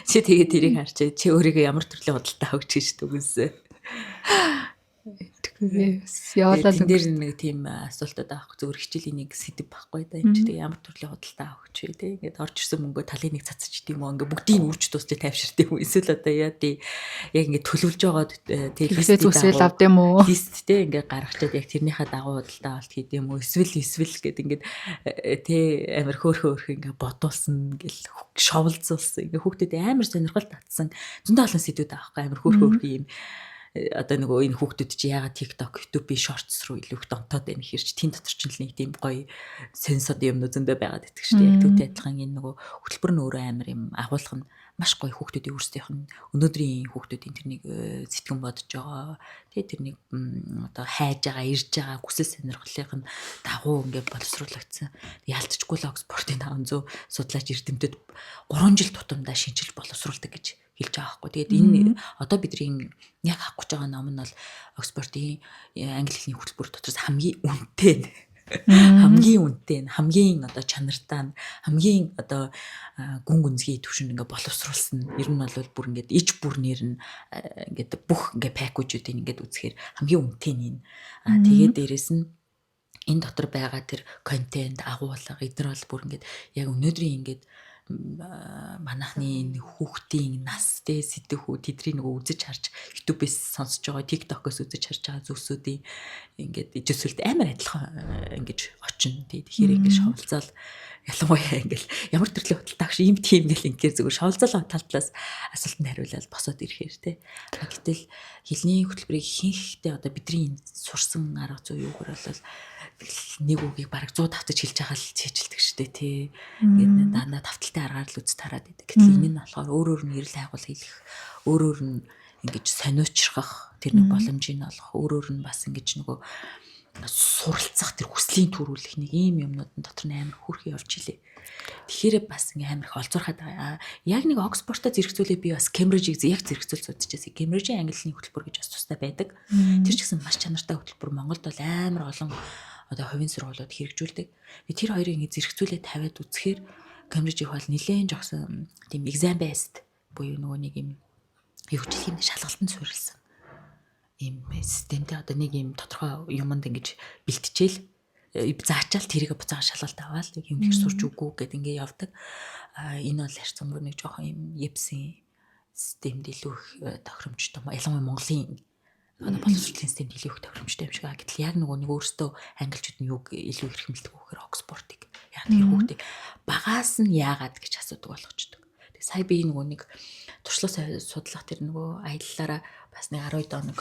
чи тэгээ тэрийг харчаа чи өөрийгөө ямар төрлийн худалдаа авахч гэж дүгнэсэн. Явуулаад Тэн дээр нэг тийм асуултад авах зүгээр хичээлийн нэг сэдв байхгүй да энэ ч тэгээ ямар төрлийн худалдаа авахч вэ те ингээд орж ирсэн мөнгөө талын нэг цацж дийм үү ингээд бүгдийг үрж тусдаа тайвширт юм эсвэл одоо яа тий яг ингээд төлөвлөж байгаа тэгээд үсэл авд юм уу? лист те ингээд гаргачаад яг тэрнийхээ дагуу худалдаа авалт хийд юм уу эсвэл гэд ингээд те амар хөөрхөн ингээд бодуулсан гэл шовлцуулсан ингээд хүүхдэд амар сонирхол татсан зөндөө олон сэдвүүд авахгүй амар хөөрхөн юм одоо нөгөө энэ хүүхдүүд чи яагаад TikTok, YouTube shorts руу илүү их донтоод байна хэрэг чи тэн дотор ч нэг тийм гоё сенсод юм зөндөө байгаад идэх шүү дээ. Яг түүтэй адилхан энэ нөгөө хөтөлбөр нь өөрөө амар юм агуулга нь маш гоё хүүхдүүдийн өөрсдийнх нь өнөөдрийн хүүхдүүдийн тэрнийг сэтгэн бодож байгаа. Тэгээ тэрнийг одоо хайж байгаа, ирж байгаа хүсэл сонирхлынх нь дагуу ингээд боловсруулагдсан. Ялцчгүй л Оксфордын 500 судлаач эрдэмтэд 3 жил тутамдаа шинжилж боловсруулдаг гэж хэлж байгаа байхгүй. Тэгээд энэ одоо бидний яг авах гэж байгаа ном нь бол Оксфордын англи хэлний хөтөлбөр дотроос хамгийн үнэтэй хамгийн одоо чанартай хамгийн одоо гүн гүнзгий төвшин ингээ боловсруулсан. Ер нь бол бүр ингээд иж бүрнээр нь ингээд бүх ингээ пакэжүүдийг ингээд үзэхээр хамгийн үнэтэй нь. Тэгээд дээрэс нь энэ дотор байгаа тэр контент агуулга эдгээр бол бүр ингээд яг өнөөдрийн ингээд манайхны хүүхдийн настэй сэтгэхүү тэдний нөгөө үзэж харж YouTube-ээс сонсож байгаа TikTok-оос үзэж харж байгаа зүйлсүүдийн ингээд ижүүлэлт амар адилхан ингэж очино. Тэгэхээр ингэж шовлцол ялангуяа ингээл ямар төрлийн худалдаа авах юм тийм гэл ингээр зүгээр шовлцол талаас асуултанд хариулаад босоод ирэхээр те. Гэтэл хэлний хөтөлбөрийг ихэнхдээ одоо бидний сурсан арга зүй юугаар бол нэг үгийг бараг 100 давтаж хэлж байгаа л цээжилдэг штэ тий. Ингээд дандаа давталтай аргаар л үз тараад идэг. Гэтэл энэ нь болохоор өөрөөр нь эрэл хайгуул хэлэх, өөрөөр нь ингэж сониучрах тэр нэг боломжийг олох, өөрөөр нь бас ингэж нөгөө суралцах тэр хүслийн төрүүлэх нэг ийм юмнууд нь дотор нь амар хөөрхий явж илээ. Тэгэхээр бас ингээ амар их олзуурхаад байгаа. Яг нэг Оксфордоо зэрэгцүүлээ би бас Кембрижийг яг зэрэгцүүл судалжсэн. Кембрижийн англи хэлний хөтөлбөр гэж бас тустай байдаг. Тэр ч гэсэн маш чанартай хөтөлбөр. Монголд бол амар олон одоо хувийн сургуулиуд хэрэгжүүлдэг. Би тэр хоёрыг ингээ зэрэгцүүлээ тавиад үзэхээр Кембрижийг бол нэлээд жогсон тийм exam based буюу нөгөө нэг юм юу ч юм шалгалтанд суурилсан. Ийм системтэй одоо нэг юм тодорхой юмд ингэж бэлтжээл заачаал тэрийг буцаага шалгалт аваад нэг юм их сурч үгүй гэд ингээ явдаг. Энэ бол харьцангуй нэг жоохон юм епсийн системд илүү их тохиромжтой. Ялангуяа Монголын боловсролын системд илүү их тохиромжтой юм шиг аа. Гэтэл яг нөгөө нэг өөртөө англичууд нь юуг илүү хэрхэмлдэг вөхөр Оксфордыг. Яг тэр хүүхдийг багаас нь яагаад гэж асуудаг болгочдөг. Тэг сая би нөгөө нэг туршлага судлах тэр нөгөө аяллаараа бас нэг 12 доо нэг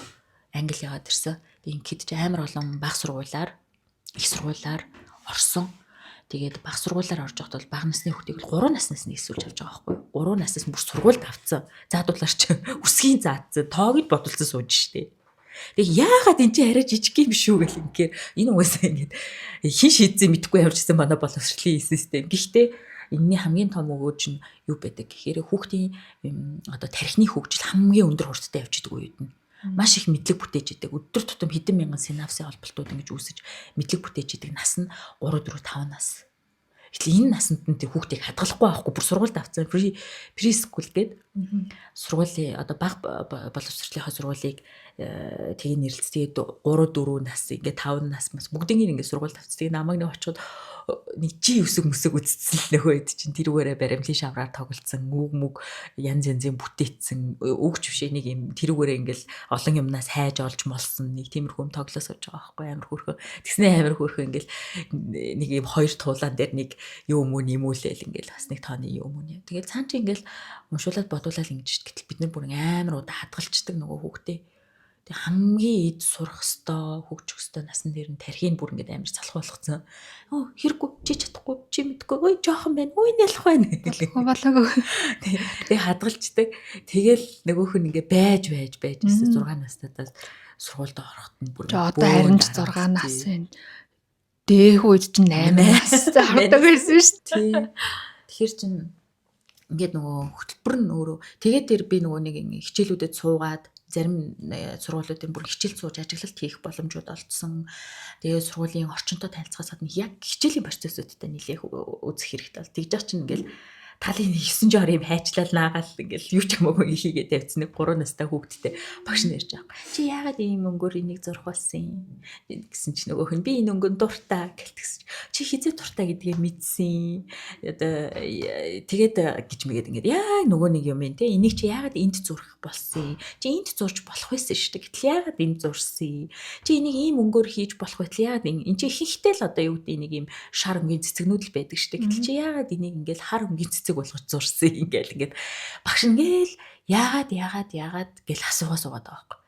англи яваад ирсэн. Тэг ингээд ч амар олон баг сургуулаар их сургуулаар орсон. Тэгээд баг сургуулаар орж явахад бол бага насны хүүхдийг 3 наснаас нь эсвэлж авч байгаа байхгүй. 3 наснаас бүр сургуульд авцсан. Заадуулаар ч үсгийн заадсан, тоог нь бодулсан сууж штэ. Тэг яагаад эн чинь арай жижиг юм шүү гэл ингээр энэ угаасаа ингээд хин шийдсэн мэдхгүй явж исэн манай боловсролын систем. Гэхдээ энэний хамгийн том өгөөж нь юу байдаг гэхээр хүүхдийн одоо тархины хөгжил хамгийн өндөр хурдтай явж идэг үед нь маш их мэдлэг бүтээж идэг. Өдөр тутам хэдэн мянган синапсын холболтууд ингэж үүсэж мэдлэг бүтээж идэг нас нь 3 4 5 нас. Эхлээ энэ насанд нь тэр хүүхдийг хадгалахгүй байхгүй бүр сургуульд авцсан pre-school гээд сургуулийн одоо бага боловсролынхаа сургуулийг тэгээ нэрлэлцгээд 3 4 нас ингээ 5 нас бас бүгднийг ингээ сургуульд авцдаг. Намайг нэг очиход нэг чи өсөг үзсэн л нөхөд чинь тэрүүгээрээ баримлын шавраар тоглолцсон үг янз янзын бүтээцсэн өгч бишээ нэг юм тэрүүгээрээ ингээл олон юмнаас хайж олж молсон нэг тиймэрхүү тоглоос сууж байгаа байхгүй амар хөөрхөн. Тэгснээ амар хөөрхөн ингээл нэг юм хоёр туулаан дээр нэг юу мөн нэмүүлээл ингээл бас нэг тооны юу мөн. Тэгээд цаан чи ингээл уншуулад бодуулаад ингэж гэтэл бид нар бүр амар удаа хадгалцдаг нөгөө хүүхдээ. Тэг хамгийн эд сурах ёстой, хөгжих ёстой насн дээр нь тархийг бүр ингээд амар залах болгоцсон. Оо хэрэггүй, чи чадахгүй, чи мэдгүй, ой жоохон байна, ой нялах байна гэх болоогүй. Тэг хадгалцдаг. Тэгэл нөгөөх нь ингээд байж гэсэн 6 настайдаас сургуульд ороход нь бүр одоо харин ч 6 нас энэ дээх үед чинь 8 настай хардаг байсан шүү дээ. Тэгэхээр чин ингээд нөгөө хөтөлбөр нь өөрөө тэгээд тэр би нөгөө нэг хичээлүүдэд суугаад зарим сургуулиудын бүр хичээл сууж ажиглалт хийх боломжууд олдсон. Тэгээд сургуулийн орчинтой танилцахаас гадна яг хичээлийн процессуудтай нэлээх үзэх хэрэгтэй бол тэгж чинь ингээл талын 9 жоор юм хайчлал наагаал ингээл юу ч хамаагүй хийгээд тавьчихсан нэг 3 настай хүүхэдтэй багш нь ярьж байгаа. Чи яагаад ийм өнгөөр энийг зурх болсон юм гэсэн чи нөгөөх нь би энэ өнгөнд дуртай гэлтгсэн. Чи хизээ дуртай гэдгээ мэдсэн. Одоо тэгээд гэж мэгээд ингээд яа нөгөө нэг юм ээ те энийг чи яагаад энд зурх болсон. Чи энд зурж болох байсан шүү дээ. Гэтэл яагаад энд зурсан. Чи энийг ийм өнгөөр хийж болох байтал яагаад энэ чи ихэнхдээ л одоо юу гэдэг нэг ийм шар өнгийн цэцэгнүүд л байдаг шүү дээ. Гэтэл чи яагаад энийг ингээл хар өнгийн цэцэг болгож зурсан ингээл ингээд багш ингээл яагаад гэл асуугаа суугаад байгаа байхгүй.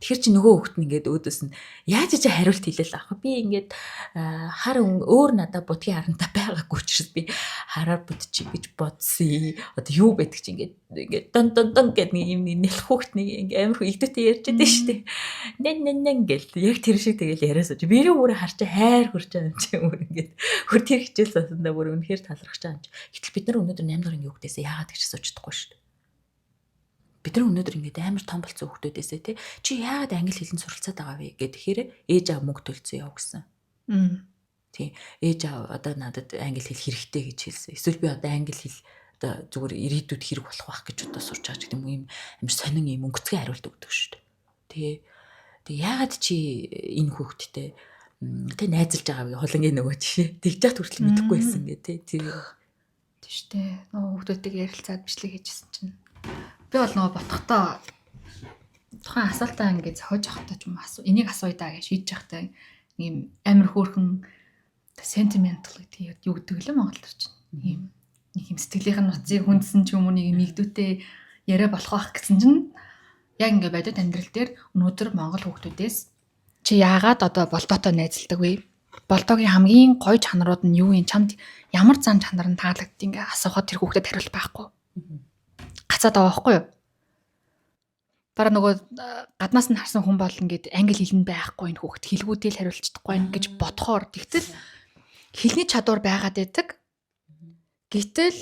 Тэгэхээр чи нөгөө хүүхэд нь ингээд өөдөөс нь яаж ч хариулт хэлээл аах. Би ингээд хар өөр надад будгийн харантай байгаагүй ч би хараар будчих гэж бодсон. Одоо юу байдаг чи ингээд дон гэд нэг юм нэлэх хүүхэд нэг ингээд амар игдэвтэй ярьж байдаг шүү дээ. Нэн гэл яг тэр шиг тэгэл яриасаа чи би өөрөө харж хайр хүрч байгаа юм чи өөр ингээд хөр тэр хичээл засандаа бүр үнэхээр талархаж байгаа юм чи. Гэтэл бид нар өнөөдөр 8 дуурын хүүхдээсээ яагаад гэж асууж чадахгүй шүү дээ. Бид нар өнөөдөр ингээд амар том болсон хүүхдүүдээсээ те чи яагаад англи хэлэнд суралцаад байгаа вэ гэхээр ээж аав мөнгө төлсөн яв гэсэн. Тий ээж аав одоо надад англи хэл хэрэгтэй гэж хэлсэн. Эсвэл би одоо англи хэл одоо зүгээр ирээдүйд хэрэг болох байх гэж одоо сурч байгаа гэдэг юм амар сонин юм өнгөцгөө хариулт өгдөг шүү дээ. Тэг яагаад чи энэ хүүхдтэй тэ найзалж байгааг хулангийн нөгөө жишээ тэгж яат хүртэл мэдэхгүй байсан гэ тий шүү дээ. Нөгөө хүүхдүүдтэйг ярилцаад бичлэг хийжсэн чинь би бол нөгөө ботхотоо тухайн асуултаа ингээд зохиож явахдаа ч юм энийг асууя даа гэж шийдэж явахдаа ийм амар хөөрхөн sentimental гэдэг юу гэдэг лээ монголоор чинь. Ийм нэг юм сэтгэлийнх нь нуцыг хүндсэн ч юм уу нэг юм игдүүтэй яриа болох байх гэсэн чинь яг ингээд бодит амьдрал дээр өнөөдөр монгол хүүхдүүдээс чи яагаад одоо болдоотой найзалдаг вэ? Болдоогийн хамгийн гоё чанарууд нь юу юм? Чамд ямар зан чанар нь таалагддаг ингээ асуухад тэр хүүхдэд хариулт байхгүй. Гацаад байгаа байхгүй юу? Бараа нөгөө гаднаас нь харсан хүн бол ингээд англи хэлэнд байхгүй энэ хүүхд хэлгүүдэл хариулж чадахгүй гэж бодохоор тэгтэл хэлний чадвар байгаад байдаг. Гэтэл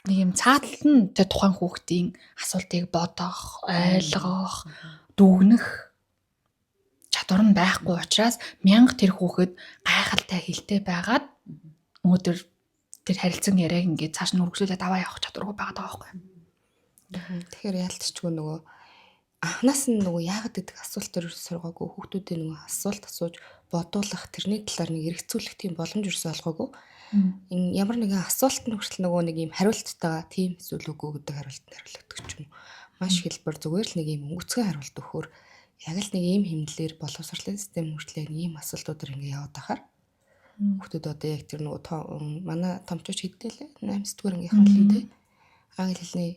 нэг юм цаатал нь тэр тухайн хүүхдийн асуултыг бодох, ойлгох, дүгнэх чадвар нь байхгүй учраас мянга тэр хүүхэд гайхалтай хэлтэй байгаад өнөөдөр тэр харилцан яриаг ингээд цааш нь үргэлжлүүлээд аваа явах чадваргүй байгаад байгаа байхгүй. Тэгэхээр яалтчгүй нөгөө анханаас нь нөгөө яагаад гэдэг асуулт төр сургаагүй хүүхдүүдээ нөгөө асуулт асууж бодуулах тэрний талаар нэг эргэцүүлэх тийм боломж өрсө олгоогүй. Энэ ямар нэгэн асуулт нь хүртэл нөгөө нэг юм хариулттайгаа тийм зүйл үгүй гэдэг хариултанд хариулдаг ч юм уу. Маш хэлбэр зүгээр л нэг юм өнгөцгөн хариулт өгөхөөр яг л нэг ийм хэмнэлээр боловсролын систем хүртэл яг ийм асуултуудаар ингэ яваад байхаар хүүхдүүд одоо яг тэр нөгөө манай томчууч хэддээ л 8 дугаар ангийнхан л дээ. Англи хэлний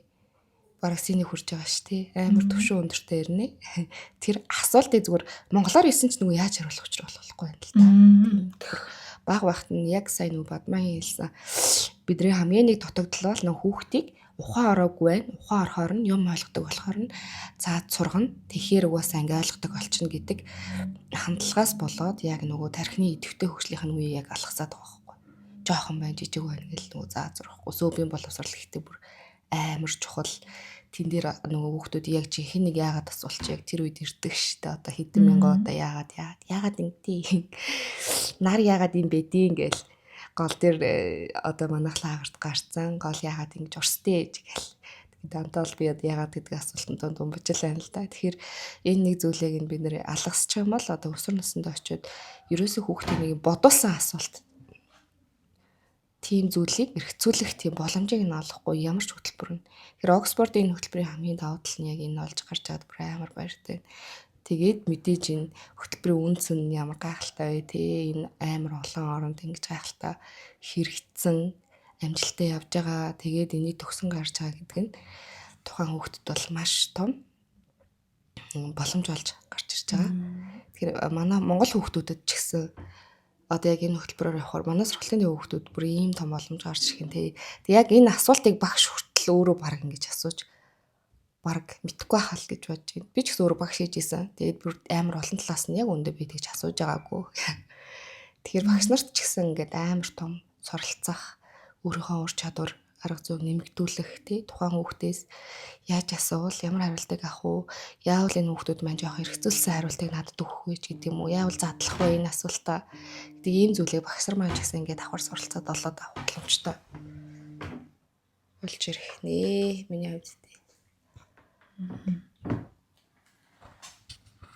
бараг синий хүрж байгаа шүү тий. Амар төвшин өндөртэй ирнэ. Тэр асуултыг зүгээр монголоор хэлсэн ч нөгөө яаж хариулах учраа болохгүй юм л та. Баг багт нь яг сайн нөгөө бадмагийн хэлсэн бидний хамгийн нэг дутагдал бол нөгөө хүүхдийг ухаан ороогүй байх. Ухаан орохоор нь юм ойлгодог болохоор нь цаад сургана. Тэгэхээр угаасаа анги ойлгодог болчихно гэдэг хандлагаас болоод яг нөгөө тархины идэвхтэй хөгжлийнх нь үе яг алгасаад байгаа байхгүй. Жохон байна, жижиг байна гэл нөгөө заа зурхгүй. Сөөбийн боловсрал ихтэй бүр амар чухал. Тэн дээр нөгөө хүүхдүүд яг чи хэн нэг яагаад асуулч яг тэр үед ирдэг штэ. Одоо хэдэн мянган удаа яагаад ингэдэг. Нар яагаад юм бэдийн гэл гол дээр одоо манайх лагерт гарцсан гол яагаад ингэж урстэй гэл. Дантал би яагаад гэдэг асуултанд думбаж л байна л да. Тэгэхээр энэ нэг зүйлийг бид нэр алгасчих юм бол одоо өсвөр наснд очиод ерөөсөө хүүхдийн нэг бодуулсан асуулт тийм зүйлийг эргцүүлэх тийм боломжийг нь олохгүй ямар ч хөтөлбөр нь. Тэгэхээр Оксфордын хөтөлбөрийн хамгийн давуу тал нь яг энэ олж гарч чад бүр амар баяртай. Тэгээд мэдээж энэ хөтөлбөрийн үнц нь ямар гайхалтай вэ те энэ амар олон оронд ингэж гайхалтай хэрэгцсэн амжилттай явж байгаа. Тэгээд энийг төгсөн гарч байгаа гэдэг нь тухайн хүүхдэд бол маш том боломж болж гарч ирж байгаа. Тэгэхээр манай монгол хүүхдүүдэд ч гэсэн одоо яг энэ хөтөлбөрөөр явахаар манай сургалтын хүүхдүүд бүр ийм том боломж гарч ирэх юм те. Тэг яг энэ асуултыг багш хүртэл өөрөө баг ингэж асууж баг мэдхгүй хаа л гэж бодож байна. Би ч гэсэн өөрөө багш хийж исэн. Тэгээд бүр амар олон талаас нь яг өндөө би тэгж асууж байгаагүй. Тэгэхээр багш нарт ч гэсэн ингээд амар том суралцах өөрийнхөө ур чадвар арга зүй нэмэгдүүлэх тий тухайн хүүхдээс яаж асуувал ямар хариултыг авах уу? Яавал энэ хүүхдүүд маань жоох эргэцүүлсэн хариултыг надад өгөх вэ гэдэг юм уу? Яавал задлах вэ энэ асуултаа? Гэдэг ийм зүйлийг багш нар маань ч гэсэн ингээд давхар суралцаад олоод авах боломжтой болж ирэх нэ. Миний хувьд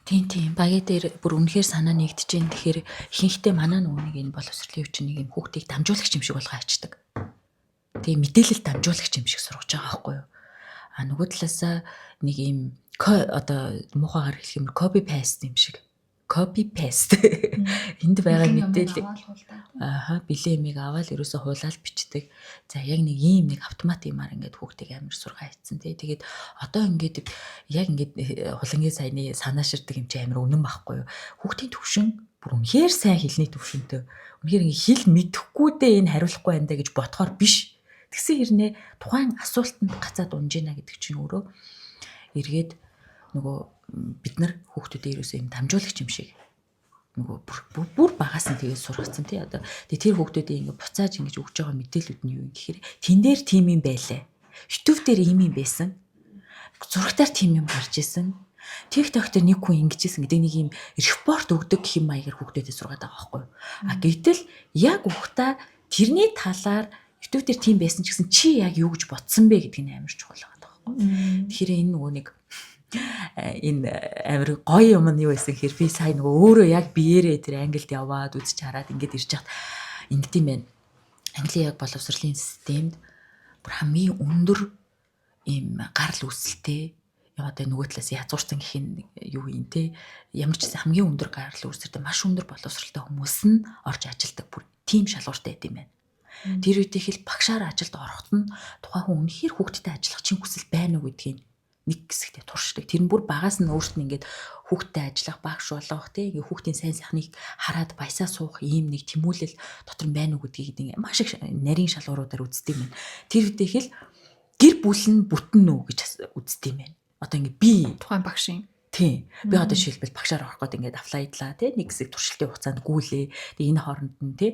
тий. Тийм багийн дээр бүр үнэхээр санаа нэгдэж जैन. Тэгэхээр ихэнхдээ манай нөгөө нэг энэ боловсролын хүчин нэг юм хүүхдийг дамжуулагч юм шиг болгоо ачдаг. Тэгээ мэдээлэл дамжуулагч юм шиг сургаж байгаа байхгүй юу? А нөгөө талаасаа нэг юм одоо муухайгаар хэлэх юм copy paste юм шиг. Copy paste. Энд байгаа мэдээлэл бэлэн юмыг аваад ерөөсө хуулаад бичдэг. За яг нэг ийм нэг автомат юмар ингээд хүүхдийг амар сургаа хийцэн тий. Тэгээд одоо ингээд яг ингээд хулангийн саяны санааширдаг юм чи амар үнэн байхгүй юу? Хүүхдийн төвшин бүр үнэхээр сайн хэлний төвшөнтэй. Үнэхээр ингээд хэл мэдэхгүй дээ энэ хариулахгүй байна даа гэж ботхоор биш. Тэгсэн хэрнээ тухайн асуултанд гацаад унж ийна гэдэг чинь өөрөө эргээд нөгөө бид нар хүүхдүүдээ ерөөсөө юм дамжуулагч юм шиг нөгөө бүр багаас нь тэгээд сургацсан тий одоо тэр хүүхдүүдээ ингэ буцааж ингэж өгж байгаа мэдээлүүд нь юу юм гэхээр тэн дээр тим юм байлаа. YouTube дээр ийм юм байсан. Зурагтаар тим юм гарч исэн. TikTok дээр нэг хүн ингэжсэн гэдэг нэг юм репорт өгдөг гэх юм маягаар хүүхдүүдэд сургаад байгаа байхгүй юу? А гэтэл яг ухта тэрний талаар YouTube дээр тим байсан ч гэсэн чи яг юу гэж ботсон бэ гэдгийг амар чухал байгаа байхгүй юу? Тэгэхээр энэ нөгөө нэг энэ амар гоё юм нь юу байсан хэр би сая нөгөө өөрөө яг биеэрээ тэр англид яваад үзэж хараад ингээд ирж хат ингэдэм байх. Англи яг боловсролын системд бүр хамгийн өндөр ийм гарал үүсэлтэй яваад нөгөө талаас язгуурсан гэх нь юу юм те ямар ч гэсэн хамгийн өндөр гарал үүсэлтэй маш өндөр боловсролтой хүмүүс нь орж ажилдаг бүр тийм шалгууртай байт юм байна. Тэр үедээ хэл багшаар ажилд ороход нь тухайн хүн үнэхээр хүүхдтэй ажиллах чинь хүсэл байна уу гэдгийг нэг хэсэгтээ туршдаг. Тэр нь бүр багаас нь өөрт нь ингээд хүүхдтэй ажиллах, багш болох тий ингээд хүүхдийн сайн сайхныг хараад баясаа суух ийм нэг тэмүүлэл дотор байна уу гэдгийг маш их нарийн шалгууруудаар үздэг юм байна. Тэр үедээ хэл гэр бүл нь бүтэн үү гэж үздэг юм байна. Одоо ингээд би тухайн багшийн тий би одоо жишээлбэл багшаар орох гээд ингээд аплайдлаа тий нэг хэсэг туршилтын хугацаанд гүйлээ. Тэгээ энэ хооронд нь тий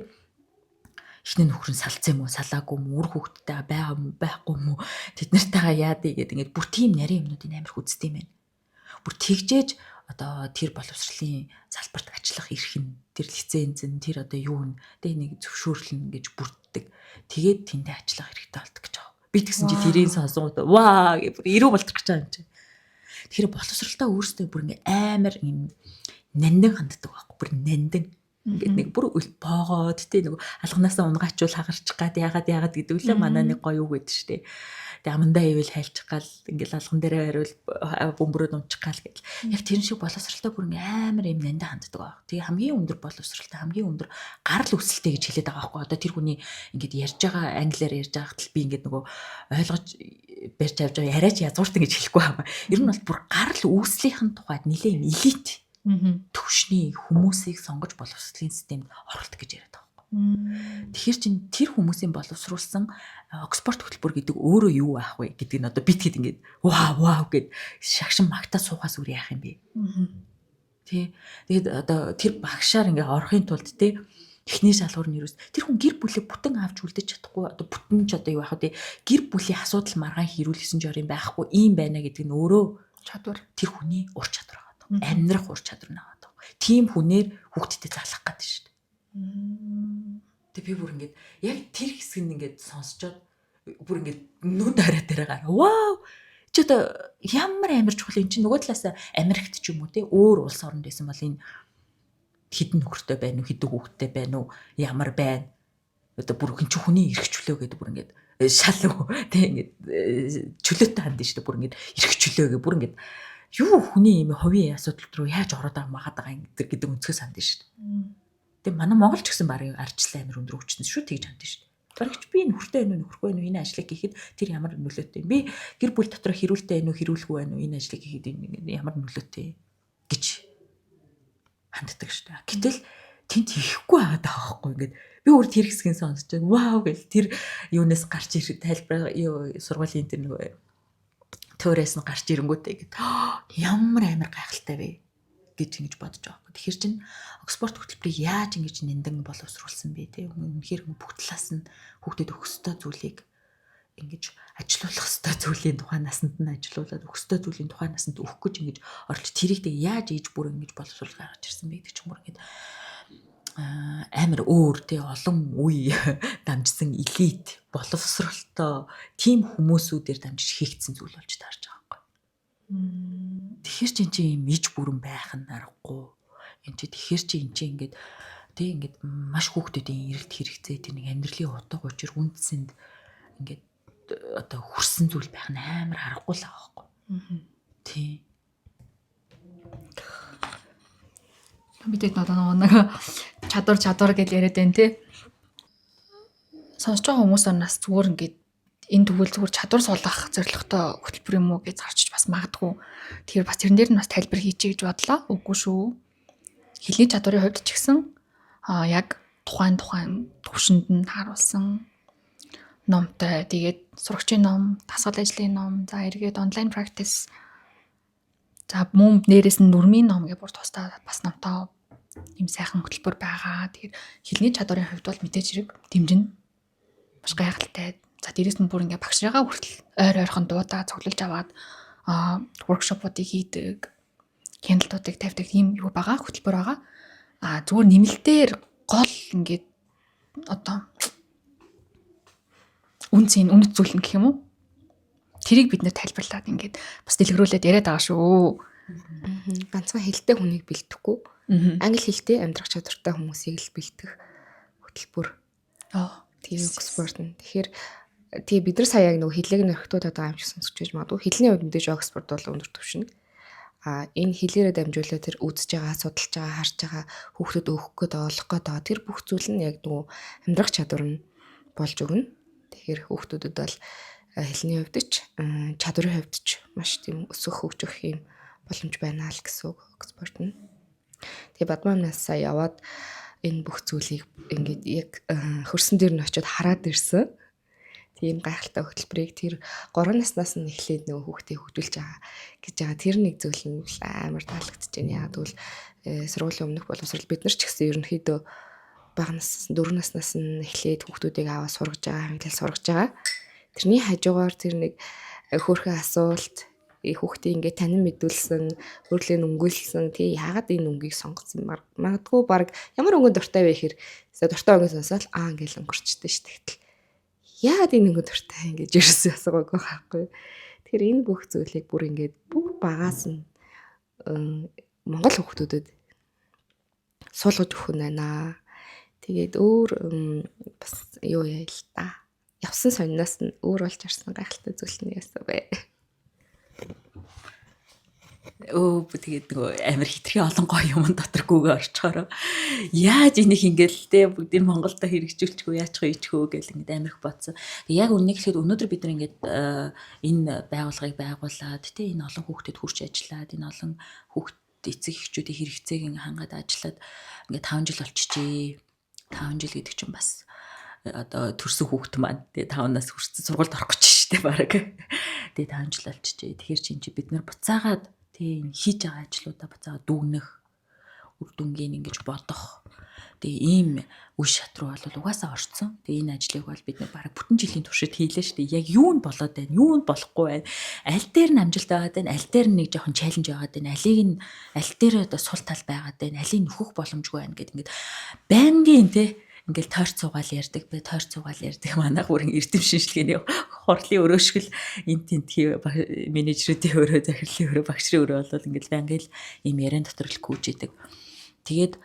эхний нөхөр нь салцсан юм уу, салаагүй юм уу, үр хүүхдтэй байгаа юм уу, байхгүй юм уу, тэд нартайгаа яадыг гэдэг ингээд бүр тийм нарийн юмнуудын амар хүздэг юм байна. Бүр тэгжээж одоо тэр боловсролын салбарт ажиллах эрх нь, тэр лиценз нь, тэр одоо юу нь тэ нэг зөвшөөрлөн гэж бүрддэг. Тэгээд тэндээ ажиллах хэрэгтэй болдог гэж байгаа. Би тэгсэн чи тэрийн сонсонгууд ваа гэх бүр ирүү болчих гэж байгаа юм чи. Тэгэхээр боловсролтой өөрсдөө бүр ингээд амар юм нандин ханддаг байхгүй, бүр нандин. Ингээд нэг бүр боогоод тий нэг алганаасаа унгаачвал хагарчих гад яагаад гэдэг үлээ манай нэг гоё үг гэдэг штэ. Тэгээ амандаа ивэл хайлчих гал ингээд алган дээрээ хариул бөмбөрөд унчих гал гэл. Яг тэр шиг боловсралтай бүр амар юм нандаа ханддаг баг. Тэгээ хамгийн өндөр боловсралтай хамгийн өндөр гарал үүсэлтэй гэж хэлээд байгаа байхгүй. Одоо тэр хүний ингээд ярьж байгаа англиар ярьж байгаа хэл би ингээд нөгөө ойлгож барьж авч байгаа яриач язгууртан гэж хэлэхгүй байгаа. Ер нь бол бүр гарал үүслийнхэн тухайд нэлээ юм элит төвшний хүмүүсийг сонгож боловсролын системд оруулах гэж яриад байгаа. Тэгэхээр чин тэр хүмүүсийн боловсруулсан экспорт хөтөлбөр гэдэг өөрөө юу аах вэ гэдгийг нь одоо битгэд ингээд вау гэд шагшин магтаа суухаас үр яах юм бэ? Тэ. Тэгээд одоо тэр багшаар ингээд орохын тулд тэ эхний шалгуур нь юус тэр хүн гэр бүлээ бүтэн авч үлдэж чадахгүй одоо бүтэн ч одоо юу аах вэ? Гэр бүлийн асуудал маргаан хэрүүлсэн жор юм байхгүй ийм байна гэдэг нь өөрөө чадвар тэр хүний ур чадвар. Амьдрах ур чадвар наваад байгаа. Тийм хүнээр хүүхдэд заалах гэдэг шүү дээ. Тэг би бүр ингээд яг тэр хэсэг нь ингээд сонсчоод бүр ингээд нүд хараа дээр гараа. Вау! Чи одоо ямар амар чухал юм чи нөгөө талаас Америкт ч юм уу те өөр улс оронд байсан бол энэ хідэн нөхөртэй байна уу, хідэн хүүхэдтэй байна уу, ямар байна. Одоо бүр хүн хүний эрх чөлөө гэдэг бүр ингээд шал те ингээд чөлөөтэй хандна шүү дээ. Бүр ингээд эрх чөлөө гэх бүр ингээд юу хүний юм хувийн асуудал руу яаж ороод байгаа юм гэдэг өнцгөөс хандна шүү дээ. Тэгээ манай Монгол ч гэсэн барыг арчлаа амир өндөр өвчтөн шүү тэгж хандна шүү дээ. Баригч би нөхөртэй байна уу, нөхөргүй байна уу энэ ажлыг хийхэд тэр ямар нөлөөтэй юм. Би гэр бүл дотор хэрүүлтэй байна уу, хэрүүлгүй байна уу энэ ажлыг хийхэд ямар нөлөөтэй гэж ханддаг шүү дээ. Гэтэл тэнд хийхгүй байгаад байгаа байхгүй ингээд би өөр тэр хэсгийн сонсож байна. Вау гэл тэр юунаас гарч ирэх тайлбар сургуулийн тэр нэг төөрөөс нь гарч ирэнгүүтэй гэд ямар амар гайхалтай вэ гэж ингэж бодож байгаа. Тэгэхээр чин экспорт хөтөлбөрийг яаж ингэж нэндан боловсруулсан бэ те үнэхээр бүх талаас нь хүүхдэд өгөх ёстой зүйлийг ингэж ажилуулах ёстой зүйлийн тухай насанд нь ажилуулад өстой зүйлийн тухай насанд өгөх гэж ингэж оролж тэрийг тэг яаж ийж бүр ингэж боловсруулж гаргаж ирсэн бэ гэдэг ч юм уу ингэж амар өөр тий олон үе дамжсан элит боловсролтой тийм хүмүүсүүдээр дамжиж хийгдсэн зүйл болж таарж байгаа юм. Тэгэхээр чи ийм иж бүрэн байх нь аргагүй. Энд чи тэгэхээр чи энэ чи ингээд тий ингээд маш хүүхдүүдийн эрэлт хэрэгцээ тэр нэг амьдралын утга учир үндсэнд ингээд одоо хүрсэн зүйл байх нь амар аргагүй л байгаа байхгүй. Тий. Бидэд одоо нэг чадвар гэж яриад байна тий. Сонсож байгаа хүмүүс араас зүгээр ингээд энэ тэгвэл зүгээр чадвар суулгах зорилготой хөтөлбөр юм уу гэж зарчиж бас магадгүй. Тэгэхээр бас тэрэн дээр нь бас тайлбар хийчихье гэж бодлоо. Үгүй шүү. Хэлний чадварын хувьд ч гэсэн яг тухайн төвшөнд нь тааруулсан номтой. Тэгээд сурагчийн ном, дасгал ажлын ном, за эргээд онлайн practice. За мөн нэрээс нь нүрмийн ном гэж бүр тусдаа бас номтой ийм сайхан хөтөлбөр байгаа. Тэгэхээр хэлний чадварын хувьд бол мэдээж хэрэг дэмжин маш гайхалтай. За дээрэс нь бүр ингээ багшраагаа хүртэл ойрхон дуудаа цуглуулж аваад workshop-уудыг хийдэг, хяналтуудыг тавьдаг ийм юу байгаа, хөтөлбөр байгаа. Зүгээр нэмэлтээр гол ингээд одоо үнэт зүйл нь гэх юм уу? Тэрийг бид нэр тайлбарлаад ингээд бас дэлгэрүүлээд яриад байгаа шүү. Ганцхан хэлтэй хүнийг бэлтгэхгүй. Англи хэлтэй амьдрах чадвартай хүмүүсийг л бэлтгэх хөтөлбөр. Тийм Оксфорд нь. Тэгэхээр тэгээ бид нар сая яг нөгөө хэллэг нөрхтүүд одоо аимшиг сонсч байж магадгүй. Хэлний хувьд мэдээж Оксфорд бол өндөр түвшин. Энэ хэлээрээ дамжуулаад тэр үзэж байгаа, судалж байгаа, харж байгаа, хүүхдэд өгөх гээд олох гээд байгаа тэр бүх зүйл нь яг нөгөө амьдрах чадвар нь болж өгнө. Тэгэхээр хүүхдүүдэд бол хэлний хувьд ч чадварын хувьд ч маш тийм өсөх хөгжих юм боломж байна л гэсэн үг Оксфорд нь. Тэгээ Бадманаас сая яваад энэ бүх зүйлийг ингээд яг хөрсөн дээр нь очиод хараад ирсэн. Тийм гайхалтай хөтөлбөрийг тэр 3 наснаас нь эхлээд нөгөө хүүхдээ хөгжүүлж байгаа гэж байгаа. Тэр нэг зүйл нь амар таалагдчихэж байна. Яг тэгвэл сургуулийн өмнөх боловсрол бид нар ч гэсэн ерөнхийдөө бага наснаас 4 наснаас нь эхлээд хүүхдүүдийг аваад сургаж байгаа, хангалттай сургаж байгаа. Тэрний хажуугаар тэр нэг хөөрхөн асуулт хүүхдээ ингээд танин мэдүүлсэн, хөрлийн өнгөлсөн. Тэгээ яагаад энэ өнгийг сонгоцсон магадгүй баг ямар өнгө дуртай вэ гэхээр дуртай өнгө сонсоод ингээд өнгөрчтэй шүү дээ. Яагаад энэ өнгө дуртай ингэж ерөөсөө асуугаагүй байхгүй. Тэгэхээр энэ бүх зүйлийг бүр ингээд бүх багаас нь Монгол хүүхдүүдэд суулгаж өгөх нь байна. Тэгээд өөр бас юу яа л та. Явсан сонноос нь өөр болж ирсэн гайхалтай зүйл нь яасан бэ? Тэгээд нөгөө амар хитрхи олон гоё юм доторгүйгээ орчхороо яаж энийг ингээл те бүгдийг Монголдо хэрэгжүүлчихгүй яачих вэ гэл ингээд амирх бодсон. Яг үннийг хэлэхэд өнөөдөр бид нар ингээд энэ байгууллагыг байгуулад те энэ олон хүүхдэд хүрч ажиллаад энэ олон хүүхд эцэг эхчүүдийн хэрэгцээг хангаад ажиллаад ингээд 5 жил болчихжээ. 5 жил гэдэг чинь бас одоо төрсөн хүүхэд маань тэгээ 5-наас хүрсэн сургуульд орох гэж штэ баг. Тэгээ 5 жил болчихжээ. Тэгэхээр чи бид нар буцаагаад тэгээ хийж байгаа ажлуудаа буцаагаад дүгнэх, үр дүнгийн ингэж бодох. Тэгээ ийм үе шат руу бол угаасаа орцсон. Тэгээ энэ ажлыг бол бид нар баг бүтэн жилийн туршид хийлээ штэ. Яг юу нь болоод байна, юу нь болохгүй байна. Аль дээр нь амжилт байгаад байна, аль дээр нь нэг жоохон чаленж байгаад байна, алийг нь аль дээр одоо сул тал байгаад байна, алийг нөхөх боломжгүй байна гэд ингээд байнгын те ингээл тойрц цугаал ярьдаг бай, тойрц цугаал ярьдаг манайх бүрэн эрдэм шинжилгээний хорлын өрөөшгөл энэ тентхий менежерүүдийн өрөө, захирлын өрөө, багшрын өрөө бол ингээл байнгын ийм яриан дотор л гүйж идэг. Тэгээд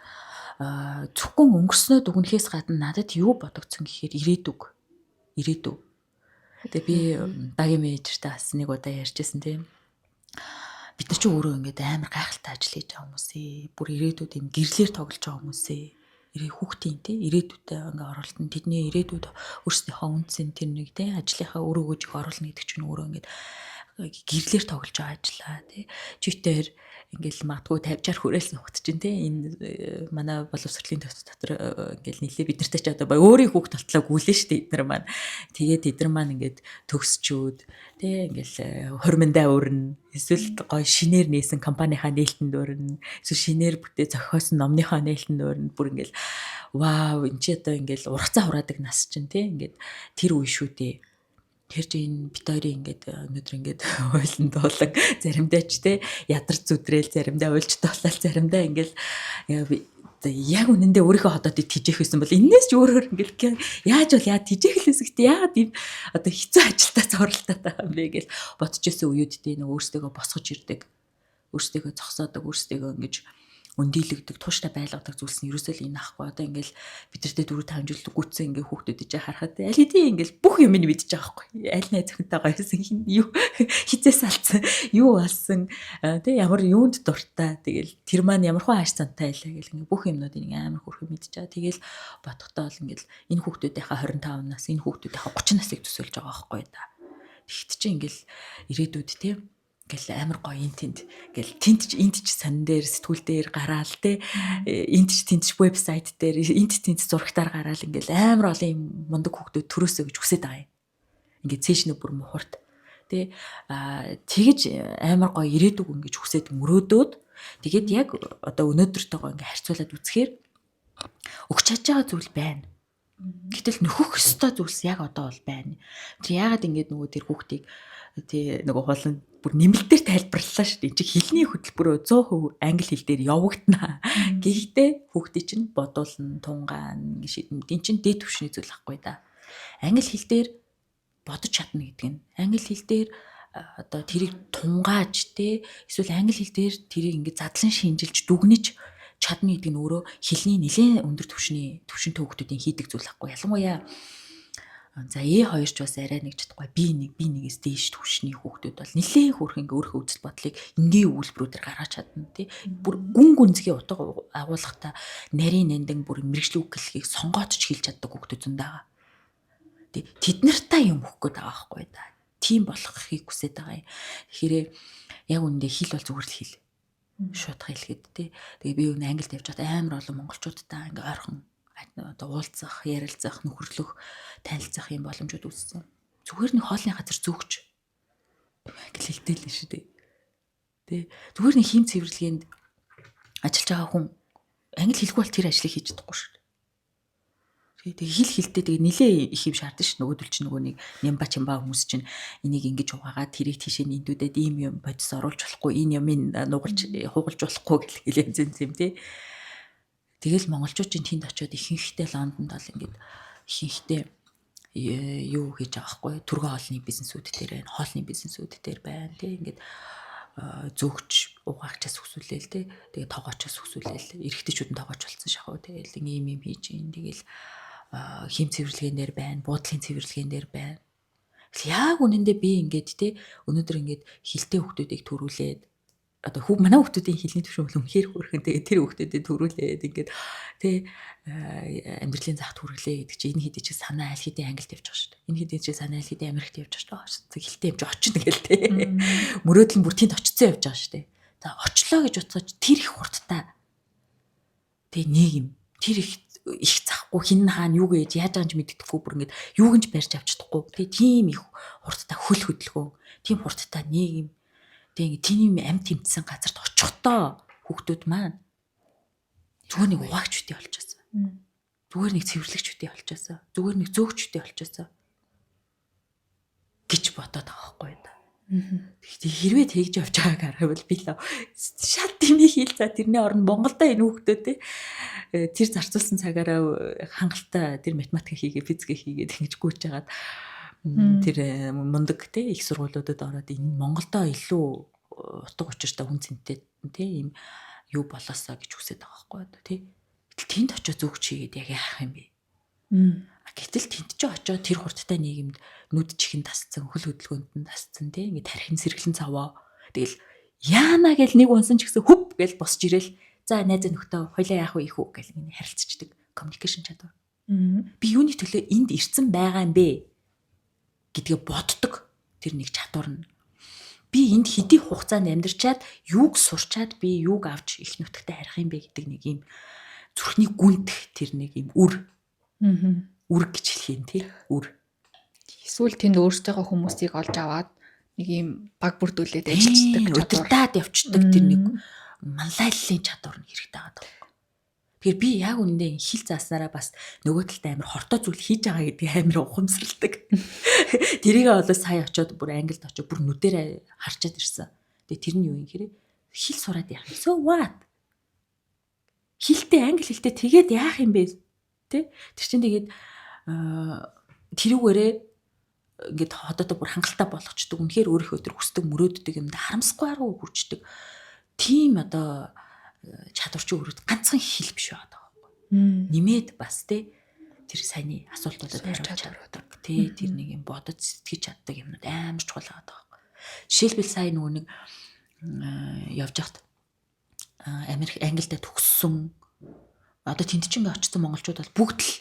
зөвхөн өнгөрснөө дүгнэхээс гадна надад юу бодогдсон гэхээр ирээдүг. Тэгээ би багийн менежертэй бас нэг удаа ярьжсэн тийм. Бид нар ч өөрөө ингээд амар гайхалтай ажил хийж байгаа хүмүүсээ, бүр ирээдүйд юм гэрлэр тоглож байгаа хүмүүсээ, хүүхдийн тий ирээдүйдээ ингээ оролтон тэдний ирээдүйд өөрсдийнхөө үнцэн тэр нэг тий ажлынхаа өрөө өгөөжийг оруулна гэдэг чинь өөрөө ингээд гэрлэр тоглож байгаа ажиллаа тий чивтээр ингээл магадгүй 50-60 хүрээл нухт чинь тий энэ манай боловсролын дотор ингээл нийлээ бид нартай ч одоо өөрийн хүүхд толтлоо гүйлээ шүү дээ эднэр маань тэгээд эднэр маань ингээд төгсчүүд тий ингээл хормондоо өрнө эсвэл гой шинээр нээсэн компанийнхаа нээлтэнд өрнө эсвэл шинээр бүтээ зохиосон номныхаа нээлтэнд өрнө бүр ингээл вау энэ ч одоо ингээл ургацаа хураадаг нас чинь тий ингээд тэр үе шүү дээ Тэр чинь бит хоёрын ингээд өнөөдөр ингээд ойлон дуулаг заримдаа ч те ядарч зүдрээл заримдаа уйлж тоолал заримдаа ингээд яг үнэндээ өөрийнхөө хотоодыг тижээх байсан бол энээс ч өөрөөр ингээд яаж бол яа тижээх л хэсэгт яагаад ийм одоо хэцүү ажилдаа зурлалтаад байгаа юм бэ гэж бодчихсон үеүүдтэй нэг өөрсдөө босгож ирдэг, өөрсдөө зогсоодог, өөрсдөө ингэж өндийлэгдэг, тууштай байлгадаг зүйлс нь ерөөсөө л энэ ахгүй. Одоо ингээл бидэртээ 4-5 жил гүйтсэн ингээ хүүхдүүд ижээ харахад аль хэдийн ингээл бүх юм нь мэдчихэж байгаа байхгүй. Аль найз хүнтэйгээ байсан юу хизээс алдсан, юу болсон, тэг ямар юунд дуртай, тэгэл тэр маань ямар хүн ааш цантай байлаа гэл ингээ бүх юмнуудыг амар хөрхөн мэдчихэж байгаа. Тэгэл бодохдоо л ингээл энэ хүүхдүүдийнхаа 25 нас, энэ хүүхдүүдийнхаа 30 насыг төсөөлж байгаа байхгүй да. Тэгт чи ингээл ирээдүйд тийм гэл амар гоё интент гэл тент ч энд ч сан дээр сэтгүүл дээр гараал те энд ч тент ч вебсайт дээр энд тент зурагтаар гараал ингээл амар олон юм мундаг хүүхдүүд төрөөсөө гэж хүсэж байгаа юм. Ингээд цээш нэг бүр мухарт те тэгэж амар гоё ирээдүг ингэж хүсэж мөрөөдөөд тэгээд яг одоо өнөөдөртөөгөө ингээ харьцуулаад үзэхээр өгч чадж байгаа зүйл байна. Гэтэл нөхөх ёстой зүйлс яг одоо бол байна. Тэр яагаад ингэж нөгөө тэр хүүхдийг тий нөгөө хулан бүр нэмэлтээр тайлбарлалаа шүү дээ. Энд чинь хэлний хөтөлбөрөө 100% англи хэл дээр явагдана. Гэхдээ хүүхдийн чинь бодуулна, тунгаан шийдэн. Энд чинь дээд түвшний зүйл ахгүй да. Англи хэл дээр бодож чадна гэдэг нь. Англи хэл дээр одоо тэрийг тунгааж тий эсвэл англи хэл дээр тэрийг ингээд задлан шинжилж дүгнэж чадна гэдэг нь өөрөө хэлний нэлээд өндөр түвшинтэй хүүхдүүдийн хийдэг зүйл ахгүй. Ялангуяа за E2 ч бас арай нэг чадахгүй B1-ээс дээш түвшний хүүхдүүд бол нэлээд хөрх ингээ өөрийнхөө үзэл бодлыг энгийн өгүүлбэрүүдээр гаргаж чадна тий. Бүр гүн гүнзгий утга агуулгатай нарийн нандин бүр мэрэгжлийн үг гэлхийг сонгоод ч хэлж чаддаг хүүхдүүд зөндөө байгаа. Тий тэд нартай юм өгөх гээд байгаа байхгүй да. Тийм болохыг хүсэж байгаа юм. Тэгэхээр яг үүндээ хэл бол зүгээр л хэл. Шууд хэлэхэд тий. Тэгээ би юу англид явж байгаад амар олон монголчуудтай ингээ ойрхон одоо уулзах, ярилцах, нөхөрлөх, танилцах юм боломжууд үүссэн. Зүгээр нэг хоолны газар зөөгч хэлтэй л шүү дээ. Тэ зүгээр нэг хийм цэвэрлэгээнд ажиллаж байгаа хүн англи хэлгүй бол тэр ажлыг хийж чадахгүй шүү дээ. Тэгээ хэлтэй тэгээ нилээ их юм шаардсан шүү. Нөгөөдөл чинь нөгөө нэг нямба чамба хүмүүс чинь энийг ингэж угаагаад тэрийг тийшээ нэндүүдэд ийм юм бодис оруулж болохгүй, энэ юмыг нугалж хугалж болохгүй гэх янз юм тий. Тэгэл монголчууд чинь тэнд очиод ихэнхдээ Лондонд бол ингээд ихэнхдээ юу хийж байгаа байхгүй түргэн хоолны бизнесүүд дээр байна, хоолны бизнесүүд дээр байна тий ингээд зөөгч угаагчаас өсвөлээл тий тэгээ тоогоочоос өсвөлээл эрэгтэйчүүд нь тоогооч болсон шахав тэгэл ийм юм хийж ин тэгэл хим цэвэрлэгээр байна, буудлын цэвэрлэгээр байна. Яг үнэндээ би ингээд тий өнөөдөр ингээд хилтэй хүмүүсийг төрүүлээд одоо манай хүмүүсийн хэлний төвшин бол үнэхээр хөрхөн тэгээ тэр хүмүүстэд төрүүлээд ингээд тий амьдралын загт хүргэлээ гэдэг чинь энэ хэдий чи санаа аль хэдийн англид явж байгаа шүү дээ. Энэ хэдий чи санаа аль хэдийн Америкт явж байгаа шүү дээ. Хэлтэй явж очно гэл тий. Мөрөөдөл бүр тэнд очицсан явж байгаа шүү дээ. За очлоо гэж утсаж тэр их хурдтай. Тэгээ нийгэм тэр их захгүй хин хаана юу гэж яаж байгаа юм мэддэхгүй бүр ингээд юу гинж барьж авч чадахгүй. Тэгээ тийм их хурдтай хөл хөдөлгөөн, тийм хурдтай нийгэм тэгээ тийм амт тэмцсэн газарт очихдоо хүүхдүүд маань зүгээр нэг угаагч үтэй болчихсон. Зүгээр нэг цэвэрлэгч үтэй болчихсон. Зүгээр нэг зөөгч үтэй болчихсон. Гэж бодоод байгаа байхгүй да. Тэгэхдээ хэрвээ тэгж явж байгааг харахад би л шал тэмээ хийл за тэрний оронд Монголдо энэ хүүхдүүд тэр зарцуулсан цагаараа хангалттай тэр математик хийгээ, физик хийгээд ингэж гүйж хагаад тэр мундаг те их сургуулиудад ороод энэ Монголдо илүү утга учиртай хүн цэнтэй те ийм юу болоосаа гэж хүсэж байгаа байхгүй да те. Тэнд очиж зүгч хийгээд яг яах юм бэ? Гэтэл тэнд ч очиж тэр хурдтай нийгэмд нүд чихэн тасцсан, хөл хөдөлгөөнд нь тасцсан те ингэ тархин сэргэлэн цаваа. Тэгэл яана гэл нэг унсан ч гэсэн хөп гэл босч ирэл за найз нөхдөд хоёлаа яах вэ их үү гэл ингэ харилцчихдаг communication чадвар. Би юуны төлөө энд ирсэн байгаа юм бэ гэдгээ боддог тэр нэг чадвар нь. Би энд хэдий хугацаанд амьдарчаад юуг сурчаад би юуг авч их нутагтай харих юм бэ гэдэг нэг юм зүрхний гүнтэх тэр нэг юм үр гэж хэлэх юм тий үр. Эсвэл тэнд өөрсдийнхөө хүмүүсийг олж аваад нэг юм баг бүрдүүлээд ажилладаг чадвар. Удирдаад явцдаг тэр нэг манлайллын чадвар нь хэрэгтэй байгаа даа. Тэгэхээр би яг үнэндээ хэл зааснараа бас нөгөө талд амар хортой зүйл хийж байгаа гэдгийг амар ухамсарладаг. Тэрийгээ болоо сая очиод бүр англид очиод бүр нүдэрээ харчаад ирсэн. Тэгээ тэр нь юу юм хэрэг хэл сураад яах юм. So what? Хилтэй англи хэлтэй тэгээд яах юм бэ? Тэ? Тэр чинь тэгээд тэрүүгээрээ ингээд ходоод бүр хангалттай болгочдөг. Үнэхээр өөрийнхөө тэр хүсдэг мөрөөддөг юмд харамсахгүй арга хүрчдэг. Тийм одоо чадвар чи өөрөд ганцхан хэл биш байгаа даа. Нэмээд бас тэ тэр саяны асуултуудад хариулж чаддаг. Тэ тэр нэг юм бодож сэтгэж чаддаг юмнууд амар чухал байгаа даа. Жишээлбэл сая нөгөө нэг явж хат Америк Англид төгссөн одоо тэнд ч ингээ очсон монголчууд бол бүгд л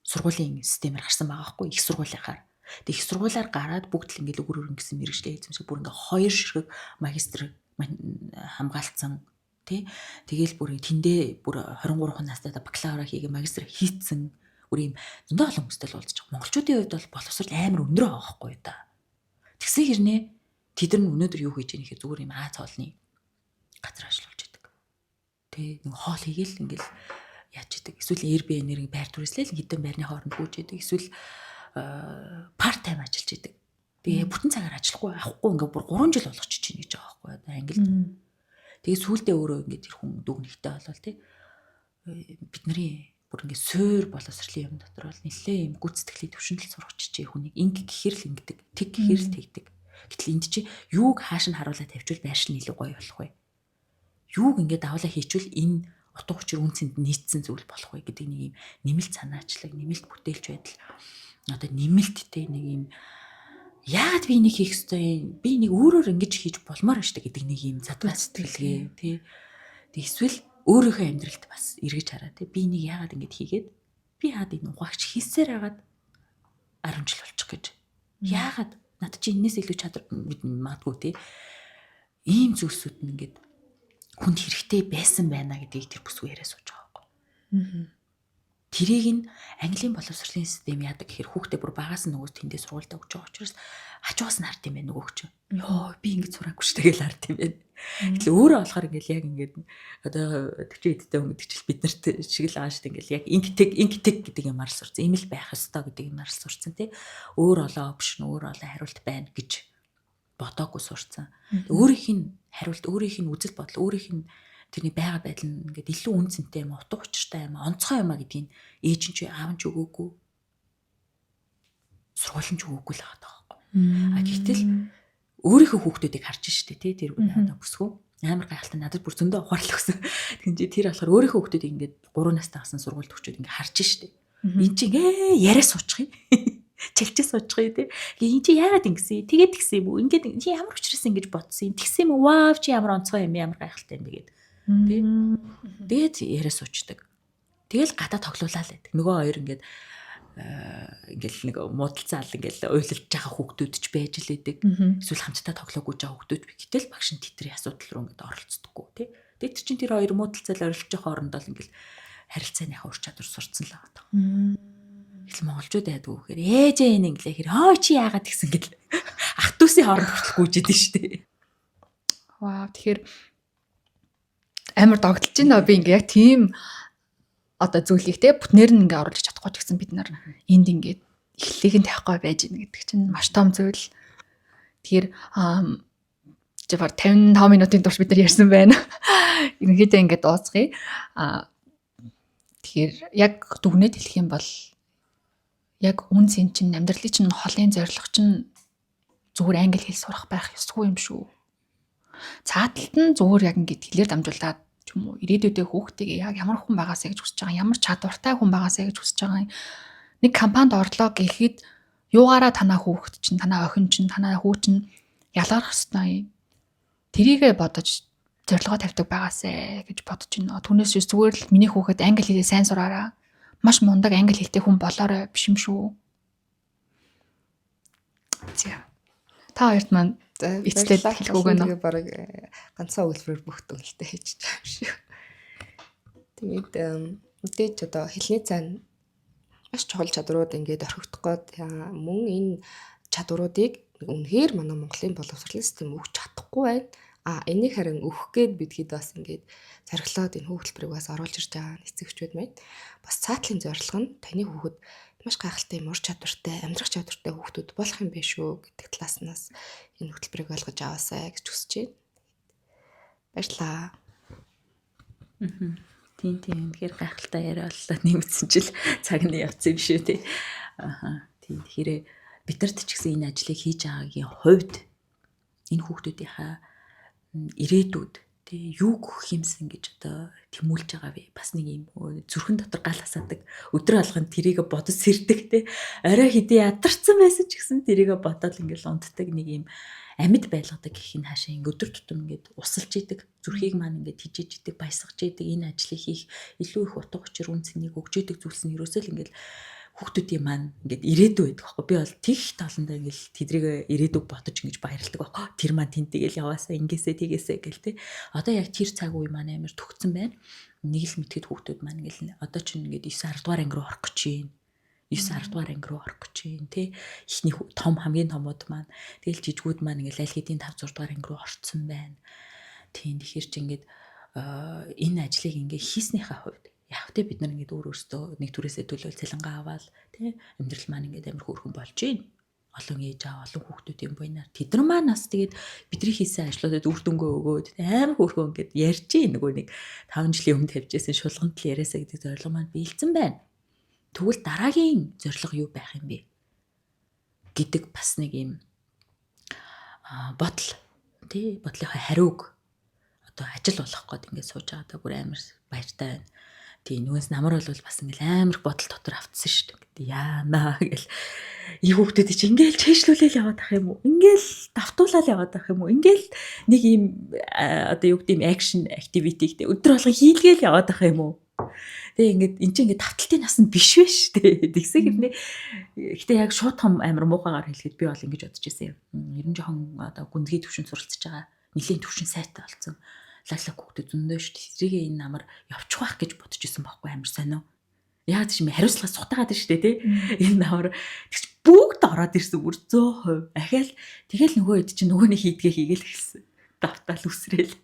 сургуулийн системээр гарсан байгаа байхгүй их сургуулийнхаар. Тэг их сургуулиар гараад бүгд л ингээ өгөр гэсэн мэрэгчлээ эзэмшээ бүр ингээ 2 ширхэг магистр хамгаалцсан тий. Тэгээл бүр тэндээ бүр 23 настай бакалавра хийгээ магистр хийцэн бүр юм зөндөө олон хүмүүстэй л уулзаж байгаа. Монголчуудын хувьд бол боловсрол амар өндөр байгаа байхгүй да. Тэгсэн хэрнээ тэд нар өнөөдөр юу хийж ийм их зүгээр юм цоолны газар ажиллаж идэг. Тэ нэг хоол хийгээл ингээл яаж идэг. Эсвэл Airbnb-ээр байр түрээслэл хэдэн байрны хооронд гүйж идэг. Эсвэл part time ажиллаж идэг. Тэгээ бүтэн цагаар ажиллахгүй авахгүй ингээ бүр 3 жил болгочих чинь гэж байгаа байхгүй одоо Англид. Тэгээ сүүлдээ өөрөө ингээ тэр хүн дүгнэхтэй болол тий. Бидний бүр ингээ суур боловсролын юм дотор бол нэлээ юм гүцэтгэлийн төвшөндөл сургачих хүнийг инг гэхэр л ингэдэг. Тэг гэхэр л тэгдэг. Гэтэл энд чи юуг хааш нь харуулаад тавьчвал байрш нь илүү гоё болох вэ? Юуг ингээ давлаа хийчвэл энэ утга учир үнцэнд нийцсэн зүйл болох вэ гэдэг нэг юм нэмэлт санаачлаг, нэмэлт бүтээлч байдал. Одоо нэмэлттэй нэг юм яагаад би нэг хийх ёстой юм? Би нэг өөрөөр ингэж хийж болмоор штэ гэдэг нэг юм задгай сэтгэлгээ тий. Тэг эсвэл өөрийнхөө амьдралд бас эргэж хараа тий. Би нэг яагаад ингэж хийгээд би хаад энэ ухаагч хийсээр хагаад 10 жил болчих гэж. Яагаад над чи энэс илүү чадвар магадгүй тий. Ийм зүйлсүүд нь ингээд хүнд хэрэгтэй байсан байна гэдгийг тэр бүсгүй яриа сууж байгаа байхгүй. Тэрийг нь Английн боловсролын систем яадаг гэхээр хүүхдээ бүр багаас нь нөгөөс тэндээ сургуультай өгч байгаа учраас хажуугаас нь хард юм байна нөгөөч. Йоо би ингэж сураагүй штэ гэж хард юм байна. Гэтэл өөрөө болохоор ингээл яг ингээд одоо 40 эдтэй хүн гэдэг чил бид нарт шиг л байгаа штэ ингээл яг инктэг гэдэг юмар л сурцсан. Ийм л байх ёстой гэдэг юмар л сурцсан тий. Өөр олон опшн өөр олон хариулт байна гэж бодоогүй сурцсан. Өөрийнх нь хариулт, өөрийнх нь үзэл бодол, өөрийнх нь тэрний байга байдал нь ингээд илүү үнцэнтэй юм, утга учиртай юм, онцгой юм а гэдгийг ээж нь ч аав нь ч өгөөгүй. Сургууль нь ч өгөөгүй л байгаа байхгүй. А гэтэл өөрийнхөө хүүхдүүдийг харж штэ тий тэр одоо бүсгүй амар гайхалтай надад бүр зөндөө ухаарлаа гэсэн. Тэгин чи тэр болохоор өөрийнхөө хүүхдүүдийг ингээд 3 настай гасан сургуульд өгчөөд ингээд харж штэ. Энд чи яриа суучих юм. Чилчээ суучих юм тий. Энд чи яагаад ингэсэн? Тэгээд тэгсэн юм уу? Ингээд чи ямар учраас ингэж бодсон юм? Тэгсэн юм уу? Вау чи ямар онцгой юм, ямар гайхалтай юм тэгээд. Тий. Тэгээд яриа суучдаг. Тэгэл гадаа тоглоулаа л байдаг. Нөгөө хоёр ингээд нэг муудалцаал ингээд уйлалж байгаа хүүхдүүд ч байж л байдаг. Эсвэл хамтдаа тоглоагүй байгаа хүүхдүүд би гэтэл багш нь тэтрийн асуудал руу ингээд оролцдоггүй тий. Тэгээд чинь тэр хоёр муудалцаал оролцож байгаа хоорондоо л ингээд харилцааныхаа ур чадвар сурцсан л байгаа. Тэгэл монголчууд айдгүй гэхээр ээжээ энэ инглээ хэр хоо чи яагаад гэсэн гэл ах дүүсийн хооронд хүртэл гүйжэдэг шүү дээ. Вау тэгэхээр амар догтлж байна би ингээ яг тийм одоо зүйлийг те бүтнээр нь ингээ оруулж чадахгүй ч гэсэн бид нар энд ингээд эхлэлийг нь тавихгүй байж гэнэ гэдэг чинь маш том зүйл. Тэгэхээр зөвхөн 55 минутын турш бид нар ярьсан байна. Ерөнхийдөө ингээд дуусгая. Тэгэхээр яг дүгнээд хэлэх юм бол яг үн цэн чинь амьдралын чинь холын зорилго чинь зүгээр англи хэл сурах байх ёсгүй юм шүү. Цааталт нь зүгээр яг ингээд хэлээр дамжуулаад ч юм уу ирээдүйдээ хүүхдийг яг ямар хүн байгаасаа гэж хүсэж байгаа, ямар чадвартай хүн байгаасаа гэж хүсэж байгаа. Нэг компанид орлоо гэхэд юугаараа танаа хүүхд чинь, танаа охин чинь, танаа хүү чинь ялгарх ёстой. Тэрийгэ бодож зорилгоо тавьдаг байгаасаа гэж бодож байна. Түүнээс зүгээр л миний хүүхэд англи хэлээ сайн сураараа. Маш мундаг англи хэлтэй хүн болоорой биш юм шүү. Та хоёрт маань эцлээд хэлэх үг байна уу? Бараг ганцхан үйлдвэрээр бүх дүнэлтэд хийж байгаа юм шиг. Тэгээд мэдээж одоо хэлний цаана маш чухал чадрууд ингээд орхигдох гээд мөн энэ чадваруудыг үнэхээр манай Монголын боловсролын систем өгч чадахгүй байна. Энийг харин өгөх гээд бидгээд бас ингээд зориглоод энэ хөтөлбөрийг бас оруулж ирж байгаа эцэгчүүд маань бас цаатлын зорилго нь таны хүүхэд маш гайхалтай юм ур чадвартай, амьдрах чадвартай хүүхдүүд болох юм биш үү гэдэг талааснаас энэ хөтөлбөрийг ойлгож аваасай гэж хүсэж байна. Баярлалаа. Тийм тэгэхээр гайхалтай яриа боллоо нэмсэн чил цаг нь явцсан юм шүү тий. Тийм тэгэхээр бид нарт ч гэсэн энэ ажлыг хийж байгаагийн хувьд энэ хүүхдүүдийнхаа ирээдүйд тий юу гөх юмсан гэж одоо тэмүүлж байгаа вэ? Бас нэг юм зүрхэн дотор гал хасаадаг. Өдөр алганд тэрийг бодож сэрдэг тий. Орой хэдий ядарсан байсан ч гэсэн тэрийг бодоод ингээл унтдаг нэг юм амьд байлгадаг гэх нь хаашаа ингээ өдөр тутам ингээд усалж идэг зүрхийг маань ингээд тижиж идэг баясгаж идэг энэ ажлыг хийх илүү их утга учир үн цэнийг өгж идэг зүйлс нь ерөөсөө л ингээд хүүхдүүдийн маань ингээд ирээдүй байдаг байхгүй би бол тэгх таландаа ингээд тэдрийг ирээдүг бодож ингэж баярлдаг байхгүй тэр маань тэнтэйгэл яваасаа ингээсээ тэгээсээ гэл те одоо яг тэр цаг үе маань амар төгцсөн байна нэг л мэтгэд хүүхдүүд маань ингээд одоо ч ингээд 9 10 дугаар анги руу орох гэж байна 9 10 дугаар анги руу орох гэж байна тий ихний том хамгийн томууд маань тэгэл жижигүүд маань ингээл аль хэдийн 5 6 дугаар анги руу орцсон байна тийм тэгэхээр ч ингээд энэ ажлыг ингээд хийснийхаа хувьд яг тэ бид нар ингээд өөрөөсөө нэг төрөөсөө төлөөл цалингаа аваад тий амьдрал маань ингээд амар хөөрхөн болж байна олон ээж аав олон хүүхдүүдийн буйнаар тэд нар маань бас тэгээд бидний хийсэн ажлуудад үр дүнгээ өгөөд амар хөөрхөн ингээд ярьж нөгөө нэг 5 жилийн өмнө тавьжсэн шулганд л яриасаа гэдэг зорилго маань биелсэн байна тэгвэл дараагийн зорилго юу байх юм бэ гэдэг бас нэг юм бодол тий бодлынхаа хариуг одоо ажил болох гээд ингээд сууж байгаа та бүр амар баяртай байна. Тий нөгөөс намар бол бас ингээл амар бодол дотор автсан шүү дээ. Яанаа гэл их хүүхдүүд чи ингээл чэйшлүүлэл яваад ах юм уу? Ингээл давтуулаад яваад ах юм уу? Ингээл нэг юм одоо юу гэдэг юм акшн активити гэдэг өдөр болго хийлгээл яваад ах юм уу? Тэгээ ингээд эн чинь ингээд давталтын нас нь биш вэ шүү дээ. Тэгсэн хэрнээ. Гэтэ яг шууд том амар муухайгаар хэлэхэд би бол ингэж бодож байсан юм. Ер нь жоохон одоо гүндгий төвшин суралцж байгаа. Нилийн төвшин сайтай болсон. Лалак хүүхдүүд зөндөө шүү дээ. Тэрийг энэ намар явчих واخ гэж бодож исэн байхгүй амар сонио. Яг тийм хариуцлага сутаагаад шүү дээ тий. Энэ намар тэгч бүгд ороод ирсэн бүр 100%. Ахаал тэгэл нөгөө хэд чинь нөгөөний хийдгээ хийгээл гэсэн. Давтаал үсрээл.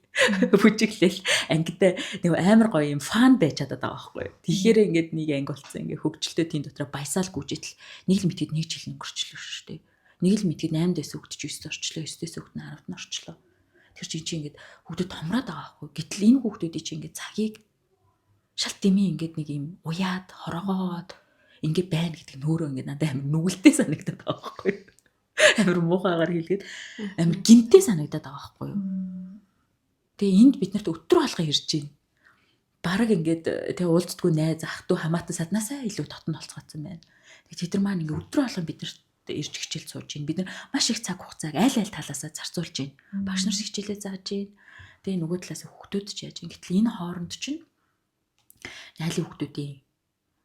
Бүжиглэл ангидаа нэг амар гоё юм фан байж чадаад байгаа байхгүй. Тэгэхээр ингээд нэг анги болцсон ингээд хөвгчлөлтөө тийм дотроо баясаал гүйжитэл нэг л мэдгээд нэг жил өнгөрчлөө шүү дээ. Нэг л мэдгээд 8 дэс хөвгч 9 орчлоо 9 дэс хөвгт 10-д нь орчлоо. Тэр чинь ингээд хүүхдүүд томроод байгаа байхгүй. Гэтэл энэ хүүхдүүдийн чинь ингээд цагийг шал дэмий ингээд нэг юм уяад хорогоод ингээд байна гэдэг нөөрөө ингээд надад амар нүгэлтэй санагдаад байгаа байхгүй. Амар муухайгаар хэлгээд амар гинтэй санагдаад байгаа байхгүй юу. Тэгээ энд бид нарт өтөр алга ирж байна. Бараг ингээд тэгээ уулздгүй найз ах トゥ хамаатан саднасаа илүү дотн болцгоцсон байна. Тэгээ тэд нар маань ингээд өтөр алга бид нарт ирж хичээл сууж байна. Бид нар маш их цаг хугацааг аль талаасаа зарцуулж байна. Багш нар хичээлээ зааж байна. Тэгээ нөгөө талаас хүүхдүүд ч яаж юм. Гэтэл энэ хооронд чинь найлийн хүүхдүүдийн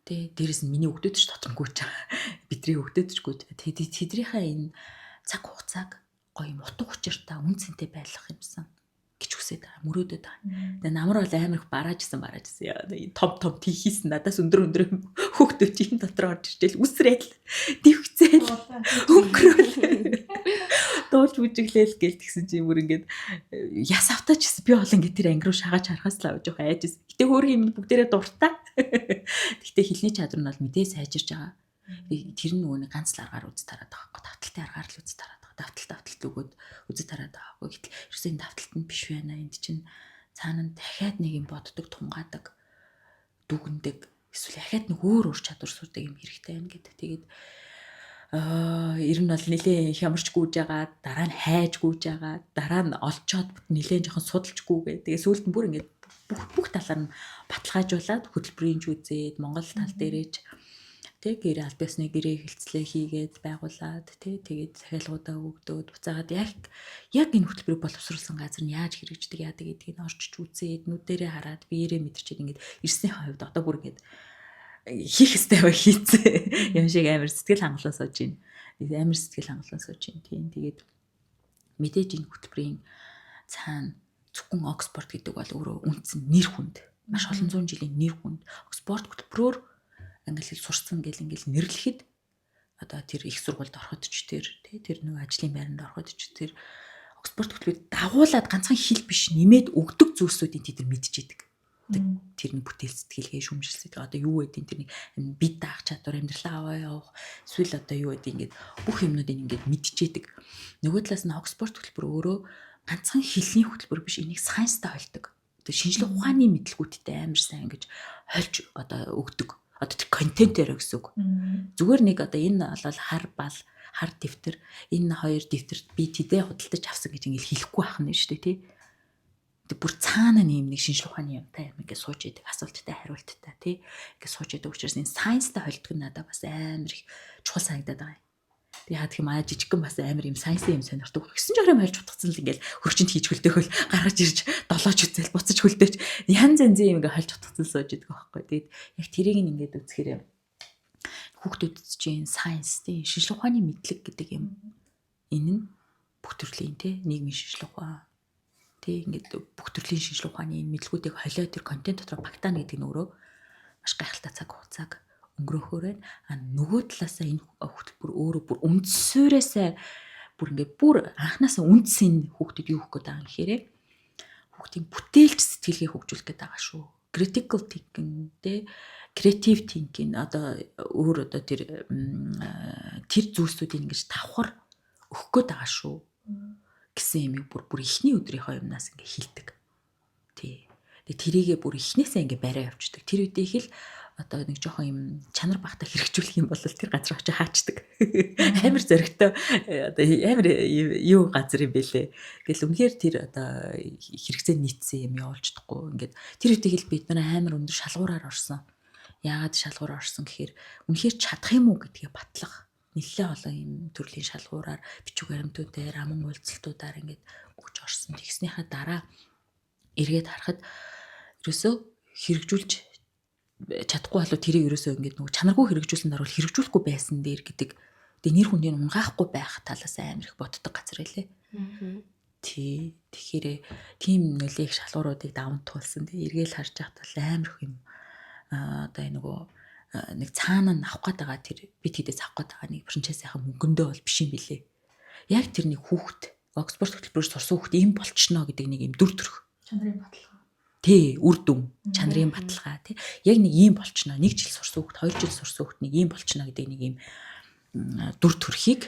тэгээ дээрэс нь миний хүүхдүүд ч дотнгүйч байгаа. Бидний хүүхдүүд ч гүйж. Тэгээ тэдрийнхээ энэ цаг хугацааг гоё утга учиртай үн цэнтэй байлгах юмсан гэж хүсэж байгаа. Мөрөөдөд байгаа. Тэгээ намар бол амар их бараажсан яа. Том тийхийсэн надаас өндөр хүүхдүүд чинь дотор орж иртэл үсрээл дивхцээл өнгөрөөл дуулж бүжиглээл гээл тэгсэн чинь бүр ингээд яс автаач би бол ингээд тэр анги руу шагааж харахаас л авч явах айжсэн. Гэтэ хөөрхөн юм бүгдээрээ дуртай. Гэтэ хэлний чадвар нь бол мэдээ сайжирж байгаа. Тэр нь нөгөө ганц л аргаар үз тараад байгаа байхгүй. Давталтын аргаар л үз тараад байгаа. Давталт өгөөд үзэж тараад байгаа. Гэтэл ерөөсөө энэ давталт нь биш байна. Энд чинь цаана дахиад нэг юм боддог, тунгаадаг, дүгндэг, эсвэл дахиад нэг өөр чадвар сурдаг юм хэрэгтэй байна гэдэг. Тэгээд ер нь бол нэлээ хямарч гүйж байгаа, дараа нь хайж гүйж байгаа, дараа нь олцоод нэлээ жоохон судалж гүйгээ. Тэгээд сүүлд нь бүр ингээд бүх талаар нь баталгаажуулаад хөтөлбөрийн үзээд Монгол тал дээрээч гэр аль биесны гэрээ хилцлээ хийгээд байгуулад тэгээд захиалгуудаа өгдөөд буцаагаад яг энэ хөтөлбөрийг боловсруулсан газар нь яаж хэрэгждэг яадаг гэдгийг орчиж үзээд нүдэрээ хараад биеэрээ мэдэрчээд ингээд ирсний хувьд одоо бүр ингээд хийх ёстой байг хийцээ юм шиг амар сэтгэл хангалуун сууж байна. Амар сэтгэл хангалуун сууж байна. Тийм тэгээд мэдээж энэ хөтөлбөрийн цаана зөвхөн Оксфорд гэдэг бол өөрөө үндсэн нэр хүнд маш олон зуун жилийн нэр хүнд Оксфорд хөтөлбөрөөр англи хэл сурсан гэл ингээл нэрлэхэд одоо тэр их сургуульд ороход ч тэр нэг ажлын байранд ороход ч тэр Оксфорд хөтөлбөрөөр дагуулад ганцхан хэл биш нэмээд өгдөг зүйлсүүдийг тэд нар мэдчихэдэг. Тэрний бүтээл сэтгэлгээ шүмжилсэдэг. Одоо юу гэдэг тэрний бид даах чадвар амьдралаа аваа явах эсвэл одоо юу гэдэг ингээд бүх юмнуудыг ингээд мэдчихэдэг. Нөгөө талаас нь Оксфорд хөтөлбөр өөрөө ганцхан хэлний хөтөлбөр биш, энийг сайенстай холдог. Одоо шинжлэх ухааны мэдлэгүүдтэй амар сайн ингэж хольж одоо өгдөг. Одоо тэр контентээр гэсэн үг. Зүгээр нэг одоо энэ бол хар дэвтэр, энэ хоёр дэвтэрт би тэдээ худалдаж авсан гэж ингээл хэлэхгүй байх нь шүү дээ, тий. Тэг бүр цаана нэг шинжлэх ухааны юмтай юм ингээд сууж идэг, асуулттай хариулттай, тий. Ингээд сууж идэг учраас энэ сайенстай холддог надад бас амар их чухал санагдаад байгаа юм. Тэг яа гэх юм жижигхэн бас амар юм сайенсын юм сонирхдаг. Гэсэн ч орой мэлж утгацсан л ингээл хөрчөнд хийж хөлдөөхөл гаргаж ирж долооч үзэл буцаж хөлдөөч янз янзын юм ингээд хальж утгацсан сууж идэг байхгүй. Тэгээд яг тэрийг ингээд үзэхээр хүүхдүүдэд чинь сайенс тий шинжлэх ухааны мэдлэг гэдэг юм. Энэ нь бүх төрлийн тий нийгмийн шинжлэх ухаан тий ингээд бүх төрлийн шинжлэх ухааны мэдлгүүдийг холио тэр контент дотор багтаана гэдэг нь өөрөө маш гайхалтай цаг хугацааг өнгөрөөхөөр байна. Нөгөө талаасаа энэ хөтөлбөр өөрөө бүр үндсээрээсээ бүр ингээд бүр анханасаа үндсэн хүүхдэд юу өгөх гээд байгаа юм гэхээр хүүхдийн бүтээлч сэтгэлгээ хөгжүүлэх гээд байгаа шүү. Critical thinking тий creative thinking одоо өөр одоо тэр зүйлсүүдийг ингэж давхар өгөх гээд байгаа шүү гэсэн юмыг бүр ихний өдрийнхөө юмнаас ингэ хилдэг. Тий. Тэгээ тэрийгээ бүр ихнээсээ ингэ барай явчихдаг. Тэр үедээ их л одоо нэг жоохон юм чанар багтаа хэрэгжүүлэх юм бол тэр газар очиж хаачдаг. Амар зөрөгтэй одоо амар юу газар юм бэлээ. Ингээл үнэхээр тэр одоо хэрэгцээ нийцсэн юм явуулж чадахгүй. Ингээд тэр үедээ л бид нар амар өндөр шалгуураар орсон. Яагаад шалгуур орсон гэхээр үнэхээр чадах юм уу гэдгээ батлах нэлээд олон юм төрлийн шалгуураар бичиг баримтуудаар аман уулзалтуудаар ингээд өгч орсон. Тэгснийхаа дараа эргээд харахад ерөөсөө хэрэгжүүлж чадахгүй болоо тэрийг ерөөсөө ингээд нөгөө чанаргүй хэрэгжүүлсэнд орвол хэрэгжүүлэхгүй байсан дээр гэдэг. Тэгээ нэр хүндийг унгаахгүй байх талаас амар их боддог газар байлээ. Тий. Тэгэхээр тийм нөлөөх шалгууруудыг даван туулсан. Тэгээ эргээл харж байхад бол амар их юм одоо нөгөө нэг цаана авах гээд байгаа тэр бид хэдээс авах гээд байгаа нэг франчайзийнхаа мөнгөндөө бол биш юм билээ. Яг тэр нэг хүүхэд Оксфорд хөтөлбөрөөр сурсан хүүхэд ийм болчихно гэдэг нэг юм дүр төрх. Чанарын баталгаа. Тий, үр дүн, чанарын баталгаа тий. Яг нэг ийм болчихно. 1 жил сурсан хүүхэд, 2 жил сурсан хүүхэд нэг ийм болчихно гэдэг нэг ийм дүр төрхийг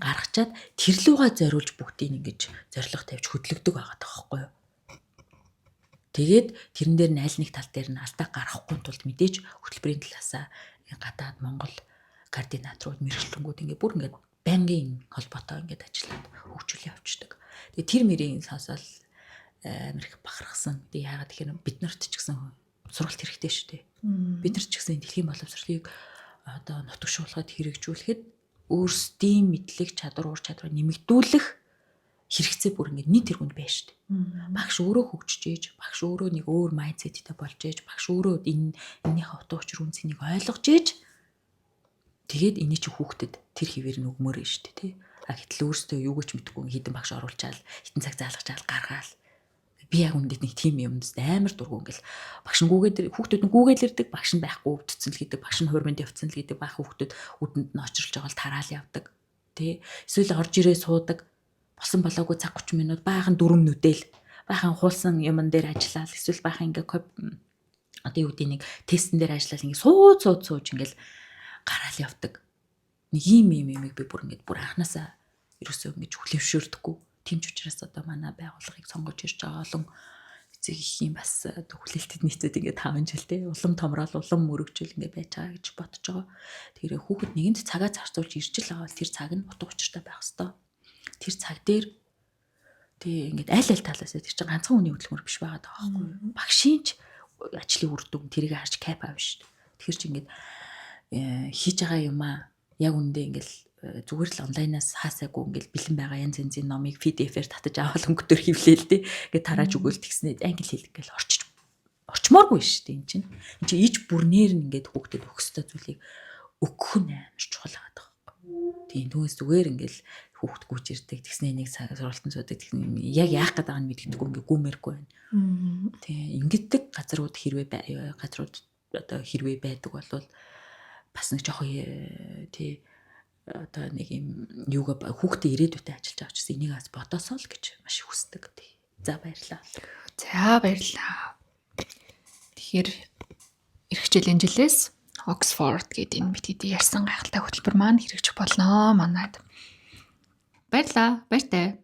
гаргачаад тэр лугаа зориулж бүгдийг ингэж зориг тавьж хөдлөгдөг байгаа таахгүй юу? Тэгээд тэрэн дээр нь аль нэг тал дээр нь алдаа гаргахгүй тулд мэдээж хөтөлбөрийн талаасаа гадаад Монгол координаторууд мэрэгчлэнгүүд ингээ бүр ингээ бангийн холбоотой ингээ ажиллаад хөгжүүлээ явуулдаг. Тэгээд тэр мэрийн сонсоод амар их бахархсан. Тэгээд яагаад тэгэхээр бид нарт ч гэсэн сургалт хэрэгтэй шүү дээ. Бид нар ч гэсэн дэлхийн боловсролыг одоо нутагшуулахад хэрэгжүүлэхэд өөрсдийн мэдлэг чадвар уур чадварыг нэмэгдүүлэх хэрэгцээ бүр ингэ нийт тэргүнд байна шүү дээ. Багш өөрөө хөгжиж ээж, багш өөрөө нэг өөр майндсеттэй болж ээж, багш өөрөө энэнийхээ утга учир үнцнийг ойлгож ээж. Тэгээд эний чи хүүхдэд тэр хിവэр нь өгмөр нь шүү дээ, тий. Гэтэл өөртөө юу гэж мэдгүй хідэн багш оруулчаал, хитэн цаг заалгачаал гаргаал. Би яг үндэд нэг тим юмд амар дургу ингээл багш нь гүгээд хүүхдүүд нь гүгээл ирдэг, багш нь байхгүй өвдцэн л гэдэг, багш нь хуурманд явцсан л гэдэг, баг хүүхдүүд үдэнд нь очирлж байгаа л тараал явдаг. Тэ эсвэл орж ирээ суудаг. Болсон болоогүй цаг 30 минут баахан дүрм нүдэл баахан хуулсан юмн дээр ажиллаад эсвэл баахан ингээ одоо юу гэдэг нэг тестэн дээр ажиллаад ингээ сууж ингээл гараал явдаг. Нэг юм би бүр ингээ бүр анханасаа ерөөсөө ингээ хүлэвшөөрдөггүй. Тийм ч учраас одоо манай байгууллагыг сонгож ирж байгаа олон эцэг эхийн бас одоо хүлээлтэд нийцээд ингээ 5 жилдээ улам томрол улам мөрөгжил ингээ байж байгаа гэж бодож байгаа. Тэгэхээр хүүхэд нэгэнд цагаа зарцуулж ирж л байгаа бол тэр цаг нь утга учиртай байх хэвээр. Тэр цаг дээр тий ингээд аль талаас тэр чинь ганцхан хүний хөдөлмөр биш байгаа даа байхгүй. Багшийн ч ажлын үр дүн тэрийг харж кайф авна шүү дээ. Тэгэхээр чи ингээд хийж байгаа юмаа яг үндэ ингээд зүгээр л онлайнаас хаасаагүй ингээд бэлэн байгаа янз янзын номыг PDF-ээр татаж аваад өнгөтөр хевлээл тий. Ингээд тарааж өгөөл тэгснээр англи хэл ингээл орчмооргүй шүү дээ. Энд чинь иж бүрнээр нь ингээд хүүхдэд өгөх ёстой зүйлийг өгөх нь амар чухал байгаа даа. Тийм түүнээс зүгээр ингээл хүүхд гүйж ирдэг тэгснээ нэг сургалтын суудаг тэгсэн яг яах гээд байгааг нь мэддэггүй ингээ гүмэргүй байна. Тийм ингэдэг газрууд одоо хэрвээ байдаг бол бас нэг жоохон тий одоо нэг юм юугаа хүүхдээ ирээдүйдээ ажиллаж байгаа ч гэсэн энийг аз бодосоо л гэж маш хүсдэг. За баярлалаа. За баярлалаа. Тэгэхээр эх хичээлийн жилээс Oxford гэдэг энэ бид хэдий ярьсан гайхалтай хөтөлбөр маань хэрэгжих болноо манайд. Баярлалаа. Баяртай.